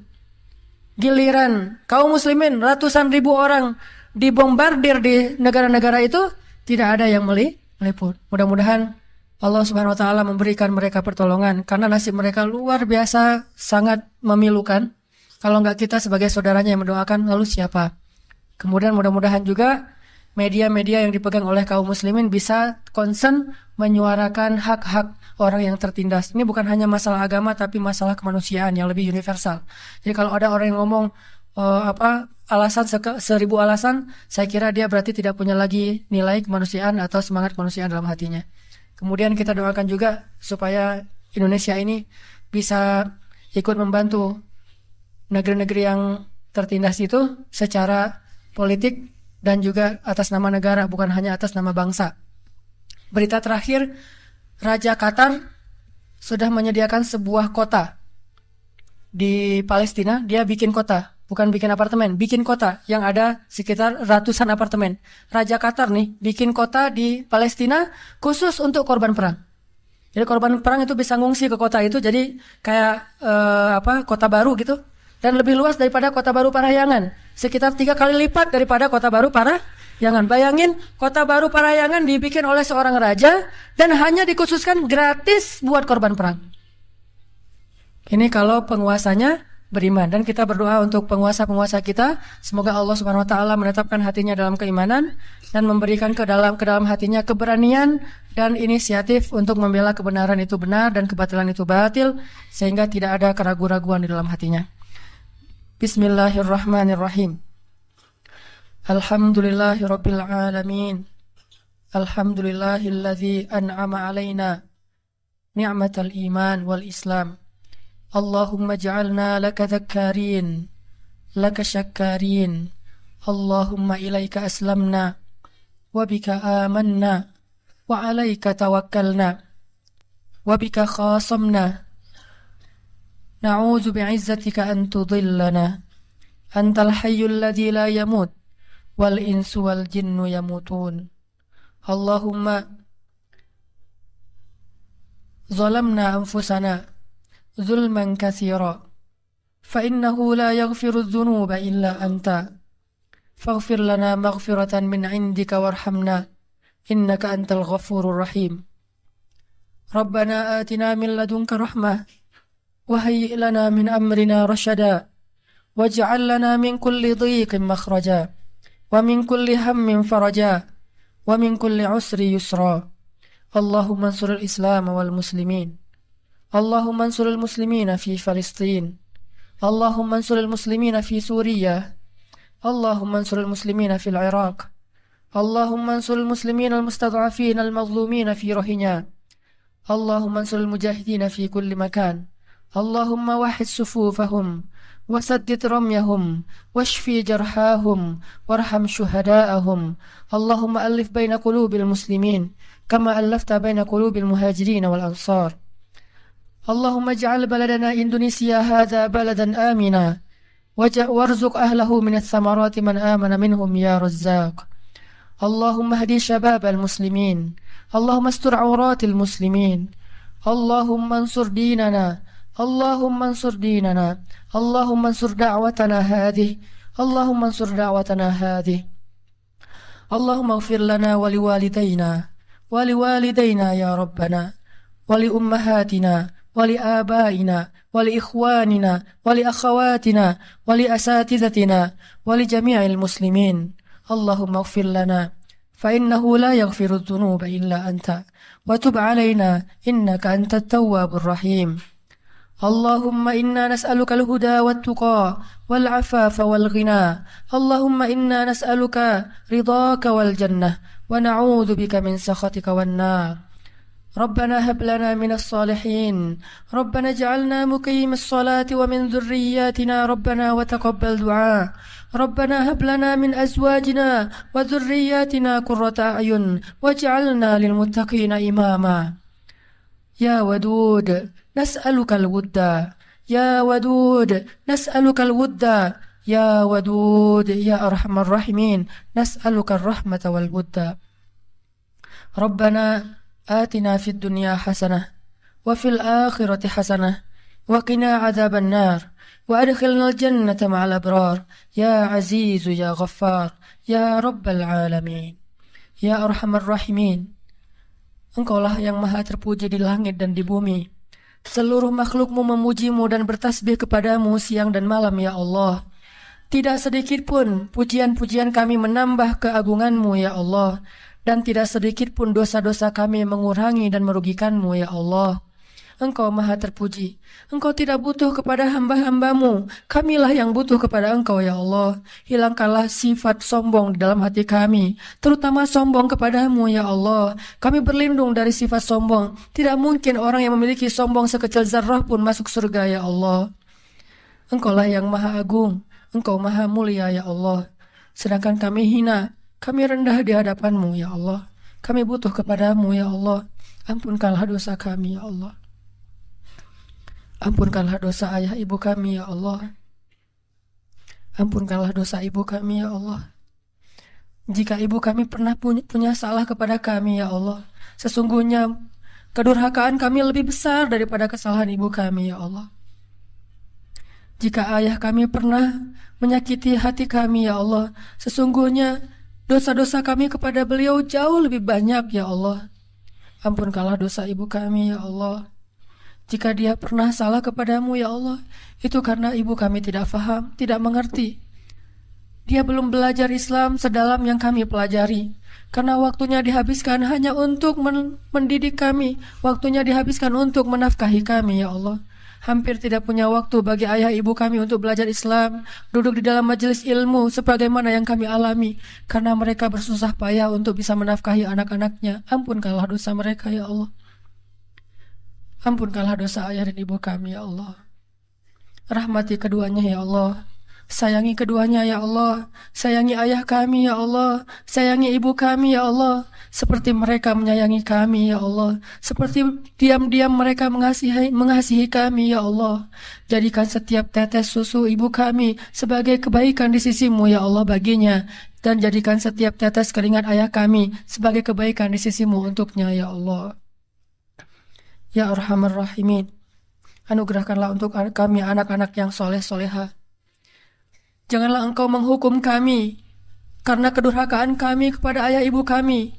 Giliran kaum muslimin ratusan ribu orang dibombardir di negara-negara itu, tidak ada yang meliput. Mudah-mudahan Allah Subhanahu wa taala memberikan mereka pertolongan karena nasib mereka luar biasa sangat memilukan. Kalau nggak kita sebagai saudaranya yang mendoakan, lalu siapa? Kemudian mudah-mudahan juga media-media yang dipegang oleh kaum muslimin bisa concern menyuarakan hak-hak orang yang tertindas. Ini bukan hanya masalah agama tapi masalah kemanusiaan yang lebih universal. Jadi kalau ada orang yang ngomong alasan 1000 alasan, saya kira dia berarti tidak punya lagi nilai kemanusiaan atau semangat kemanusiaan dalam hatinya. Kemudian kita doakan juga supaya Indonesia ini bisa ikut membantu negeri-negeri yang tertindas itu secara politik dan juga atas nama negara, bukan hanya atas nama bangsa. Berita terakhir, Raja Qatar sudah menyediakan sebuah kota di Palestina. Dia bikin kota, bukan bikin apartemen, bikin kota yang ada sekitar ratusan apartemen. Raja Qatar nih bikin kota di Palestina khusus untuk korban perang. Jadi korban perang itu bisa ngungsi ke kota itu, jadi kayak kota baru gitu. Dan lebih luas daripada Kota Baru Parahyangan, sekitar 3 kali lipat daripada Kota Baru Parahyangan. Bayangin, Kota Baru Parahyangan dibikin oleh seorang raja dan hanya dikhususkan gratis buat korban perang. Ini kalau penguasanya beriman, dan kita berdoa untuk penguasa-penguasa kita, semoga Allah Subhanahu wa taala menetapkan hatinya dalam keimanan dan memberikan ke dalam hatinya keberanian dan inisiatif untuk membela kebenaran itu benar dan kebatilan itu batil, sehingga tidak ada keraguan-raguan di dalam hatinya. Bismillahirrahmanirrahim. Alhamdulillahirabbil alamin. Alhamdulillahilladzi an'ama 'alaina ni'matal iman wal islam. Allahumma ij'alna laka dzakkarin, laka syakkarin. Allahumma ilaika aslamna wa bika amanna wa 'alaika tawakkalna wa bika khasamna. نعوذ بعزتك أن تضلنا أنت الحي الذي لا يموت والإنس والجن يموتون اللهم ظلمنا أنفسنا ظلما كثيرا فإنه لا يغفر الذنوب إلا أنت فاغفر لنا مغفرة من عندك وارحمنا إنك أنت الغفور الرحيم ربنا آتنا من لدنك رحمة وهيئ لنا من أمرنا رشدا واجعل لنا من كل ضيق مخرجا ومن كل هم فرجا ومن كل عسر يسرا اللهم انصر الإسلام والمسلمين اللهم انصر المسلمين في فلسطين اللهم انصر المسلمين في سوريا اللهم انصر المسلمين في العراق اللهم انصر المسلمين المستضعفين المظلومين في روهينيا اللهم انصر المجاهدين في كل مكان اللهم وحد صفوفهم وسدد رميهم واشفي جرحاهم وارحم شهداءهم اللهم ألف بين قلوب المسلمين كما ألفت بين قلوب المهاجرين والأنصار اللهم اجعل بلدنا إندونيسيا هذا بلدا آمنا وارزق أهله من الثمرات من آمن منهم يا رزاق اللهم اهدي شباب المسلمين اللهم استر عورات المسلمين اللهم انصر ديننا اللهم انصر ديننا اللهم انصر دعوتنا هذه اللهم انصر دعوتنا هذه اللهم اغفر لنا ولوالدينا يا ربنا ولأمهاتنا ولآبائنا ولإخواننا ولأخواتنا ولأساتذتنا ولجميع المسلمين اللهم اغفر لنا فإنه لا يغفر الذنوب إلا أنت وتب علينا إنك أنت التواب الرحيم اللهم إنا نسألك الهدى والتقى والعفاف والغنى اللهم إنا نسألك رضاك والجنة ونعوذ بك من سخطك والنار ربنا هب لنا من الصالحين ربنا اجعلنا مقيم الصلاة ومن ذرياتنا ربنا وتقبل دعاء ربنا هب لنا من أزواجنا وذرياتنا قرة أعين واجعلنا للمتقين إماما يا ودود نسألك الود Ya Wadud, nas'alukal wudda. Ya Wadud, ya Arhamar Rahimin, nas'alukar rahmata wal wudda. Rabbana atina fid dunya hasanah wa fil akhirati hasanah wa qina adzaban nar wa adkhilnal jannata ma'al abrar ya azizu ya ghaffar ya rabbal alamin. Ya Arhamar Rahimin, Engkaulah yang maha terpuji di langit dan di bumi. Seluruh makhlukmu memujimu dan bertasbih kepadamu siang dan malam ya Allah. Tidak sedikit pun pujian-pujian kami menambah keagunganmu ya Allah, dan tidak sedikit pun dosa-dosa kami mengurangi dan merugikanmu ya Allah. Engkau maha terpuji. Engkau tidak butuh kepada hamba-hambamu. Kamilah yang butuh kepada Engkau ya Allah. Hilangkanlah sifat sombong di dalam hati kami, terutama sombong kepadamu ya Allah. Kami berlindung dari sifat sombong. Tidak mungkin orang yang memiliki sombong sekecil zarrah pun masuk surga ya Allah. Engkaulah yang maha agung. Engkau maha mulia ya Allah. Sedangkan kami hina, kami rendah di hadapanmu ya Allah. Kami butuh kepadamu ya Allah. Ampunkanlah dosa kami ya Allah. Ampunkanlah dosa ayah ibu kami ya Allah. Ampunkanlah dosa ibu kami ya Allah. Jika ibu kami pernah punya salah kepada kami ya Allah, sesungguhnya kedurhakaan kami lebih besar daripada kesalahan ibu kami ya Allah. Jika ayah kami pernah menyakiti hati kami ya Allah, sesungguhnya dosa-dosa kami kepada beliau jauh lebih banyak ya Allah. Ampunkanlah dosa ibu kami ya Allah. Jika dia pernah salah kepadamu ya Allah, itu karena ibu kami tidak faham, tidak mengerti. Dia belum belajar Islam sedalam yang kami pelajari. Karena waktunya dihabiskan hanya untuk mendidik kami, waktunya dihabiskan untuk menafkahi kami ya Allah. Hampir tidak punya waktu bagi ayah ibu kami untuk belajar Islam, duduk di dalam majelis ilmu sebagaimana yang kami alami, karena mereka bersusah payah untuk bisa menafkahi anak-anaknya. Ampunkanlah dosa mereka ya Allah. Ampunkanlah dosa ayah dan ibu kami ya Allah. Rahmati keduanya ya Allah. Sayangi keduanya ya Allah. Sayangi ayah kami ya Allah. Sayangi ibu kami ya Allah. Seperti mereka menyayangi kami ya Allah. Seperti diam-diam mereka mengasihi kami ya Allah. Jadikan setiap tetes susu ibu kami sebagai kebaikan di sisimu ya Allah baginya. Dan jadikan setiap tetes keringat ayah kami sebagai kebaikan di sisimu untuknya ya Allah. Ya Arhamar Rahimin, anugerahkanlah untuk kami anak-anak yang soleh-soleha. Janganlah Engkau menghukum kami karena kedurhakaan kami kepada ayah ibu kami.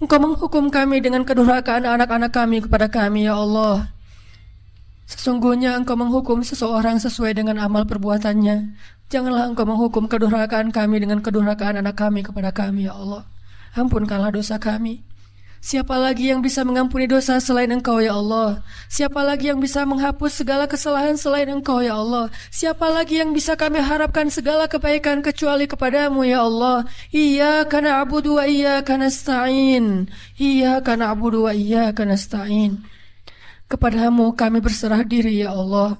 Engkau menghukum kami dengan kedurhakaan anak-anak kami kepada kami, ya Allah. Sesungguhnya Engkau menghukum seseorang sesuai dengan amal perbuatannya. Janganlah Engkau menghukum kedurhakaan kami dengan kedurhakaan anak kami kepada kami, ya Allah. Ampunkanlah dosa kami. Siapa lagi yang bisa mengampuni dosa selain Engkau ya Allah? Siapa lagi yang bisa menghapus segala kesalahan selain Engkau ya Allah? Siapa lagi yang bisa kami harapkan segala kebaikan kecuali kepadamu ya Allah? Iyyaka na'budu wa iyyaka nasta'in. Iyyaka na'budu wa iyyaka nasta'in. Kepadamu kami berserah diri ya Allah.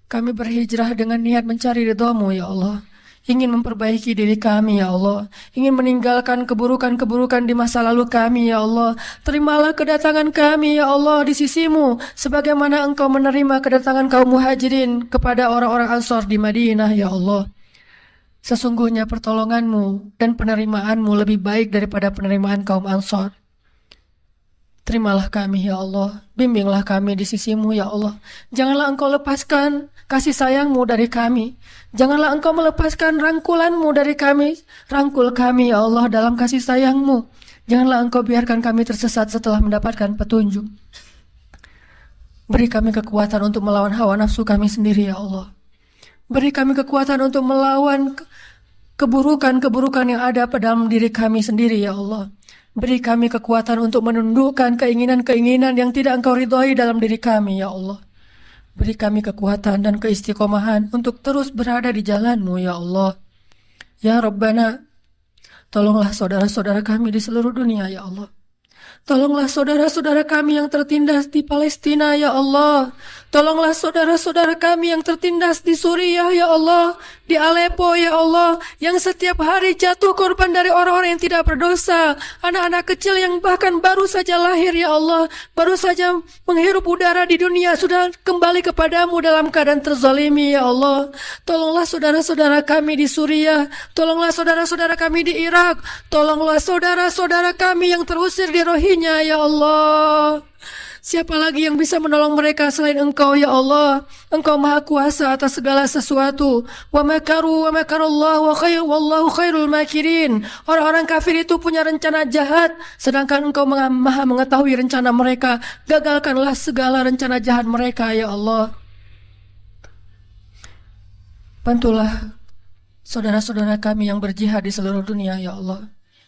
Kami berhijrah dengan niat mencari ridha-Mu ya Allah. Ingin memperbaiki diri kami ya Allah, ingin meninggalkan keburukan-keburukan di masa lalu kami ya Allah. Terimalah kedatangan kami ya Allah di sisi-Mu, sebagaimana Engkau menerima kedatangan kaum muhajirin kepada orang-orang Ansor di Madinah ya Allah. Sesungguhnya pertolongan-Mu dan penerimaan-Mu lebih baik daripada penerimaan kaum Ansor. Terimalah kami ya Allah, bimbinglah kami di sisi-Mu ya Allah. Janganlah Engkau lepaskan kasih sayang-Mu dari kami. Janganlah Engkau melepaskan rangkulan-Mu dari kami. Rangkul kami ya Allah dalam kasih sayang-Mu. Janganlah Engkau biarkan kami tersesat setelah mendapatkan petunjuk. Beri kami kekuatan untuk melawan hawa nafsu kami sendiri ya Allah. Beri kami kekuatan untuk melawan keburukan-keburukan yang ada pada dalam diri kami sendiri ya Allah. Beri kami kekuatan untuk menundukkan keinginan-keinginan yang tidak Engkau ridhoi dalam diri kami, ya Allah. Beri kami kekuatan dan keistiqomahan untuk terus berada di jalan-Mu, ya Allah. Ya Rabbana, tolonglah saudara-saudara kami di seluruh dunia, ya Allah. Tolonglah saudara-saudara kami yang tertindas di Palestina, ya Allah. Tolonglah saudara-saudara kami yang tertindas di Suriah, ya Allah. Di Aleppo, ya Allah. Yang setiap hari jatuh korban dari orang-orang yang tidak berdosa. Anak-anak kecil yang bahkan baru saja lahir, ya Allah. Baru saja menghirup udara di dunia. Sudah kembali kepadamu dalam keadaan terzalimi, ya Allah. Tolonglah saudara-saudara kami di Suriah. Tolonglah saudara-saudara kami di Irak. Tolonglah saudara-saudara kami yang terusir di Rohingya, ya Allah. Siapa lagi yang bisa menolong mereka selain Engkau, ya Allah? Engkau maha kuasa atas segala sesuatu. Wa makaru wa makarallahu wallahu khairul makirin. Orang-orang kafir itu punya rencana jahat, sedangkan Engkau maha mengetahui rencana mereka. Gagalkanlah segala rencana jahat mereka, ya Allah. Bantulah saudara-saudara kami yang berjihad di seluruh dunia, ya Allah.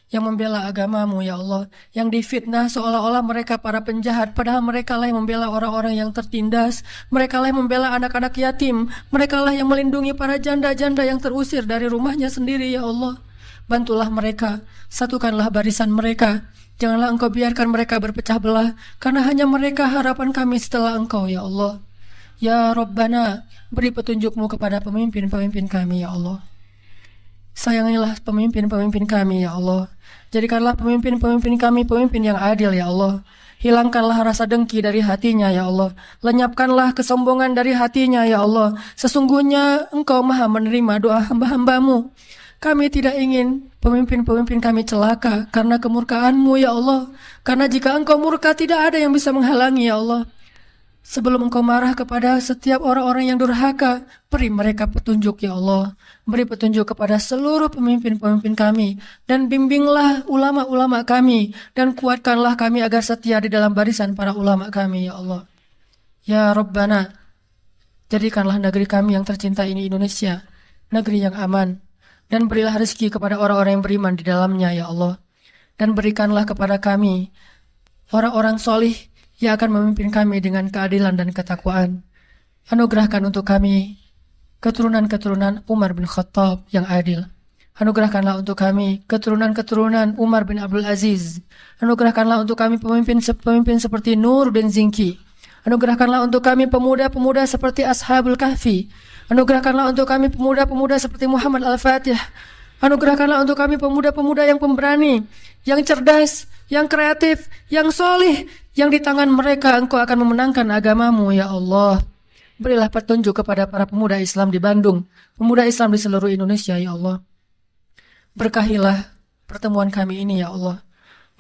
Yang membela agamamu, ya Allah. Yang difitnah seolah-olah mereka para penjahat, padahal mereka lah yang membela orang-orang yang tertindas. Mereka lah yang membela anak-anak yatim. Mereka lah yang melindungi para janda-janda yang terusir dari rumahnya sendiri, ya Allah. Bantulah mereka, satukanlah barisan mereka. Janganlah Engkau biarkan mereka berpecah belah, karena hanya mereka harapan kami setelah Engkau, ya Allah. Ya Rabbana, beri petunjukmu kepada pemimpin-pemimpin kami, ya Allah. Sayangilah pemimpin-pemimpin kami, ya Allah. Jadikanlah pemimpin-pemimpin kami pemimpin yang adil, ya Allah. Hilangkanlah rasa dengki dari hatinya, ya Allah. Lenyapkanlah kesombongan dari hatinya, ya Allah. Sesungguhnya Engkau maha menerima doa hamba-hambamu. Kami tidak ingin pemimpin-pemimpin kami celaka karena kemurkaan-Mu, ya Allah. Karena jika Engkau murka, tidak ada yang bisa menghalangi, ya Allah. Sebelum Engkau marah kepada setiap orang-orang yang durhaka, beri mereka petunjuk, ya Allah. Beri petunjuk kepada seluruh pemimpin-pemimpin kami, dan bimbinglah ulama-ulama kami, dan kuatkanlah kami agar setia di dalam barisan para ulama kami, ya Allah. Ya Rabbana, jadikanlah negeri kami yang tercinta ini Indonesia, negeri yang aman, dan berilah rezeki kepada orang-orang yang beriman di dalamnya, ya Allah. Dan berikanlah kepada kami orang-orang solih yang akan memimpin kami dengan keadilan dan ketakwaan. Anugerahkan untuk kami keturunan-keturunan Umar bin Khattab yang adil. Anugerahkanlah untuk kami keturunan-keturunan Umar bin Abdul Aziz. Anugerahkanlah untuk kami pemimpin seperti Nur bin Zinki. Anugerahkanlah untuk kami pemuda-pemuda seperti Ashabul Kahfi. Anugerahkanlah untuk kami pemuda-pemuda seperti Muhammad Al-Fatih. Anugerahkanlah untuk kami pemuda-pemuda yang pemberani, yang cerdas, yang kreatif, yang solih, yang di tangan mereka Engkau akan memenangkan agamamu, ya Allah. Berilah petunjuk kepada para pemuda Islam di Bandung, pemuda Islam di seluruh Indonesia, ya Allah. Berkahilah pertemuan kami ini, ya Allah.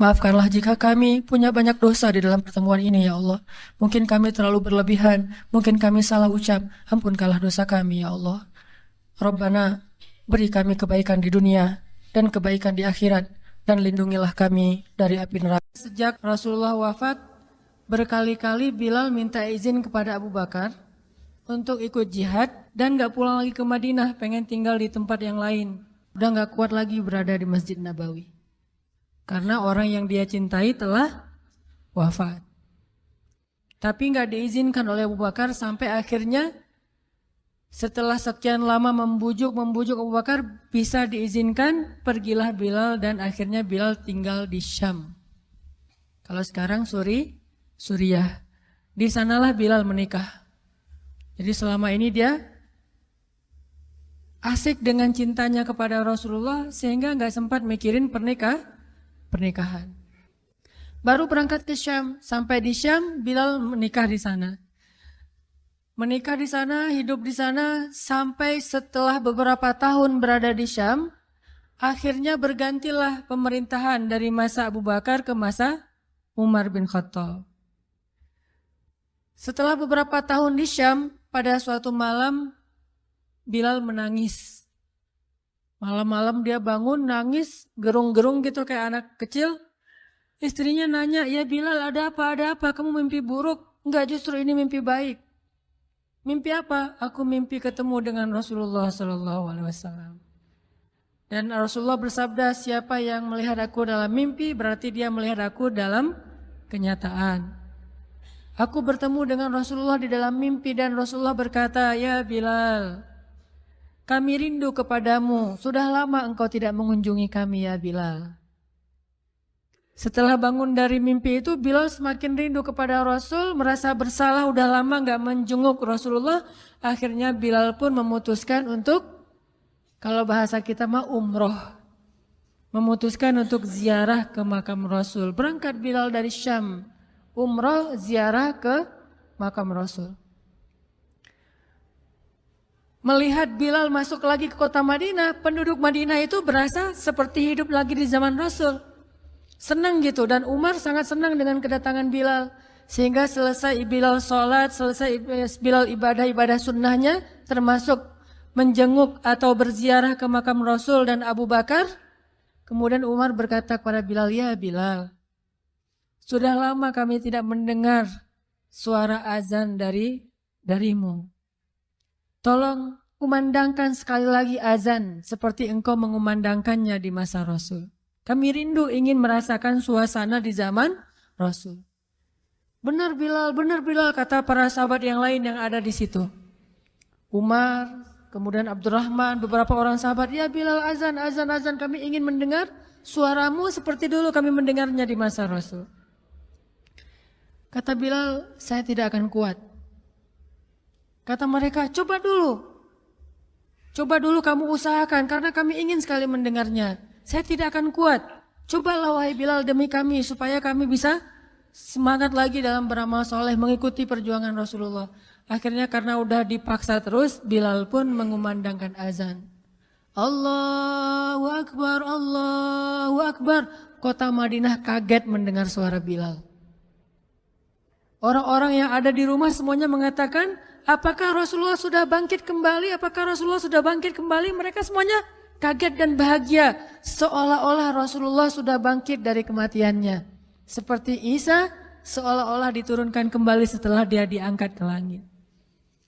Maafkanlah jika kami punya banyak dosa di dalam pertemuan ini, ya Allah. Mungkin kami terlalu berlebihan, mungkin kami salah ucap, ampunkanlah dosa kami, ya Allah. Rabbana, beri kami kebaikan di dunia dan kebaikan di akhirat, dan lindungilah kami dari api neraka. Sejak Rasulullah wafat, berkali-kali Bilal minta izin kepada Abu Bakar untuk ikut jihad dan gak pulang lagi ke Madinah, pengen tinggal di tempat yang lain. Udah gak kuat lagi berada di Masjid Nabawi. Karena orang yang dia cintai telah wafat. Tapi gak diizinkan oleh Abu Bakar sampai akhirnya setelah sekian lama membujuk Abu Bakar bisa diizinkan, pergilah Bilal dan akhirnya Bilal tinggal di Syam. Kalau sekarang Suriah. Di sanalah Bilal menikah. Jadi selama ini dia asik dengan cintanya kepada Rasulullah sehingga gak sempat mikirin pernikahan. Baru berangkat ke Syam, sampai di Syam Bilal menikah di sana. Menikah di sana, hidup di sana, sampai setelah beberapa tahun berada di Syam, akhirnya bergantilah pemerintahan dari masa Abu Bakar ke masa Umar bin Khattab. Setelah beberapa tahun di Syam, pada suatu malam Bilal menangis. Malam-malam dia bangun, nangis, gerung-gerung gitu kayak anak kecil. Istrinya nanya, "Ya Bilal, ada apa? Kamu mimpi buruk?" "Enggak, justru ini mimpi baik." "Mimpi apa?" "Aku mimpi ketemu dengan Rasulullah SAW." Dan Rasulullah bersabda, "Siapa yang melihat aku dalam mimpi, berarti dia melihat aku dalam kenyataan." Aku bertemu dengan Rasulullah di dalam mimpi dan Rasulullah berkata, "Ya Bilal, kami rindu kepadamu. Sudah lama engkau tidak mengunjungi kami, ya Bilal." Setelah bangun dari mimpi itu, Bilal semakin rindu kepada Rasul, merasa bersalah udah lama gak menjenguk Rasulullah. Akhirnya Bilal pun memutuskan untuk, kalau bahasa kita mah umroh. Memutuskan untuk ziarah ke makam Rasul. Berangkat Bilal dari Syam, umroh ziarah ke makam Rasul. Melihat Bilal masuk lagi ke kota Madinah, penduduk Madinah itu berasa seperti hidup lagi di zaman Rasul. Senang gitu, dan Umar sangat senang dengan kedatangan Bilal. Sehingga selesai Bilal sholat, selesai Bilal ibadah-ibadah sunnahnya, termasuk menjenguk atau berziarah ke makam Rasul dan Abu Bakar. Kemudian Umar berkata kepada Bilal, ya Bilal, sudah lama kami tidak mendengar suara azan darimu. Tolong kumandangkan sekali lagi azan seperti engkau mengumandangkannya di masa Rasul. Kami rindu ingin merasakan suasana di zaman Rasul. Benar Bilal, kata para sahabat yang lain yang ada di situ. Umar, kemudian Abdurrahman, beberapa orang sahabat, ya Bilal azan, kami ingin mendengar suaramu seperti dulu kami mendengarnya di masa Rasul. Kata Bilal, saya tidak akan kuat. Kata mereka, coba dulu kamu usahakan karena kami ingin sekali mendengarnya. Saya tidak akan kuat. Cobalah wahai Bilal demi kami supaya kami bisa semangat lagi dalam beramal soleh mengikuti perjuangan Rasulullah. Akhirnya karena udah dipaksa terus, Bilal pun mengumandangkan azan. Allahu Akbar, Allahu Akbar. Kota Madinah kaget mendengar suara Bilal. Orang-orang yang ada di rumah semuanya mengatakan, apakah Rasulullah sudah bangkit kembali? Apakah Rasulullah sudah bangkit kembali? Mereka semuanya kaget dan bahagia, seolah-olah Rasulullah sudah bangkit dari kematiannya. Seperti Isa seolah-olah diturunkan kembali setelah dia diangkat ke langit.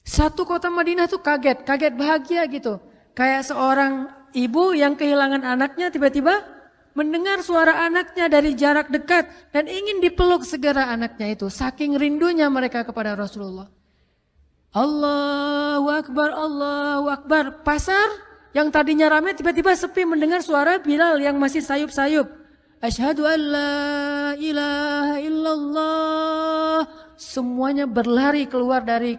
Satu kota Madinah tuh kaget bahagia gitu. Kayak seorang ibu yang kehilangan anaknya tiba-tiba mendengar suara anaknya dari jarak dekat dan ingin dipeluk segera anaknya itu. Saking rindunya mereka kepada Rasulullah. Allahu Akbar, Allahu Akbar. Pasar yang tadinya ramai tiba-tiba sepi mendengar suara Bilal yang masih sayup-sayup. Asyhadu an la ilaha illallah. Semuanya berlari keluar dari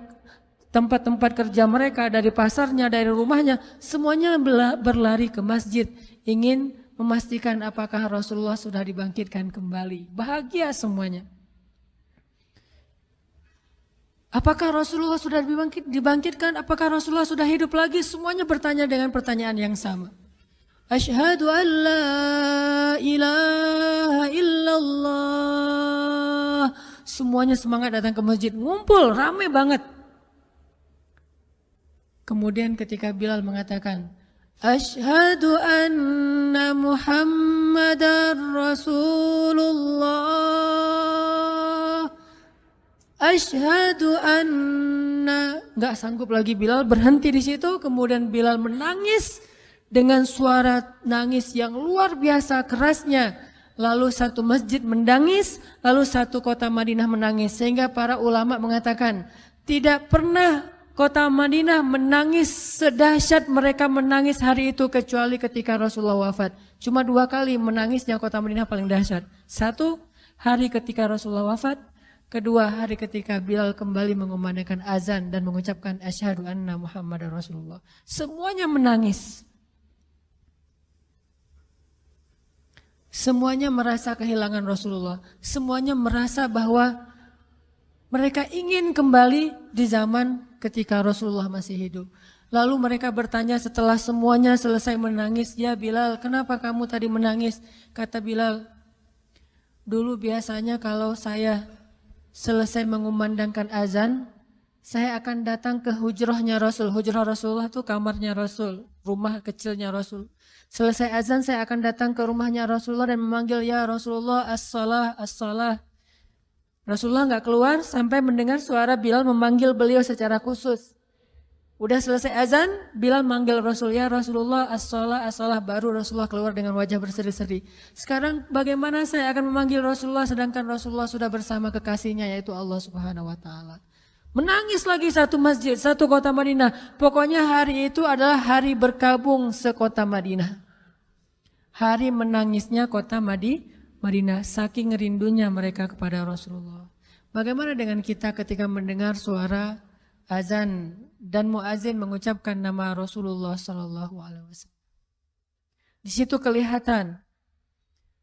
tempat-tempat kerja mereka, dari pasarnya, dari rumahnya. Semuanya berlari ke masjid. Ingin memastikan apakah Rasulullah sudah dibangkitkan kembali. Bahagia semuanya. Apakah Rasulullah sudah dibangkitkan? Apakah Rasulullah sudah hidup lagi? Semuanya bertanya dengan pertanyaan yang sama. Asyhadu an la ilaha illallah. Semuanya semangat datang ke masjid, ngumpul, ramai banget. Kemudian ketika Bilal mengatakan, Asyhadu anna Muhammadar Rasulullah. Asyhadu anna, nggak sanggup lagi Bilal, berhenti di situ. Kemudian Bilal menangis dengan suara nangis yang luar biasa kerasnya. Lalu satu masjid menangis, lalu satu kota Madinah menangis. Sehingga para ulama mengatakan tidak pernah kota Madinah menangis sedahsyat mereka menangis hari itu kecuali ketika Rasulullah wafat. Cuma 2 kali menangisnya kota Madinah paling dahsyat. 1 hari ketika Rasulullah wafat. Kedua hari ketika Bilal kembali mengumandangkan azan dan mengucapkan asyhadu anna Muhammadar Rasulullah. Semuanya menangis. Semuanya merasa kehilangan Rasulullah. Semuanya merasa bahwa mereka ingin kembali di zaman ketika Rasulullah masih hidup. Lalu mereka bertanya setelah semuanya selesai menangis, ya Bilal, kenapa kamu tadi menangis? Kata Bilal, dulu biasanya kalau saya selesai mengumandangkan azan, saya akan datang ke hujrahnya Rasul. Hujrah Rasulullah itu kamarnya Rasul, rumah kecilnya Rasul. Selesai azan saya akan datang ke rumahnya Rasulullah dan memanggil, ya Rasulullah as-salah, as-salah. Rasulullah nggak keluar sampai mendengar suara Bilal memanggil beliau secara khusus. Udah selesai azan, Bilal manggil Rasul, ya Rasulullah as-salah, as-salah. Baru Rasulullah keluar dengan wajah berseri-seri. Sekarang bagaimana saya akan memanggil Rasulullah sedangkan Rasulullah sudah bersama kekasihnya yaitu Allah Subhanahu wa taala. Menangis lagi satu masjid, satu kota Madinah. Pokoknya hari itu adalah hari berkabung sekota Madinah. Hari menangisnya kota Madinah, saking rindunya mereka kepada Rasulullah. Bagaimana dengan kita ketika mendengar suara azan dan muazin mengucapkan nama Rasulullah Sallallahu Alaihi Wasallam? Di situ kelihatan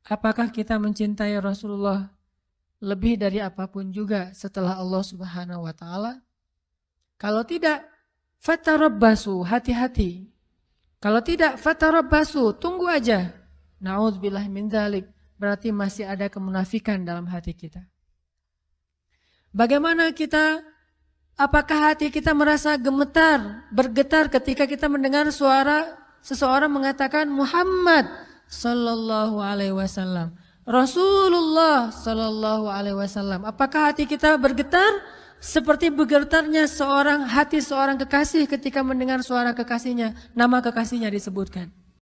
apakah kita mencintai Rasulullah lebih dari apapun juga setelah Allah Subhanahu Wa Taala. Kalau tidak, fatarabbasu, hati-hati. Kalau tidak, fatarabbasu, tunggu aja. Na'udzubillah min dzalik, berarti masih ada kemunafikan dalam hati kita. Bagaimana kita, apakah hati kita merasa gemetar, bergetar ketika kita mendengar suara seseorang mengatakan Muhammad sallallahu alaihi wasallam, Rasulullah sallallahu alaihi wasallam? Apakah hati kita bergetar seperti bergetarnya hati seorang kekasih ketika mendengar suara kekasihnya, nama kekasihnya disebutkan?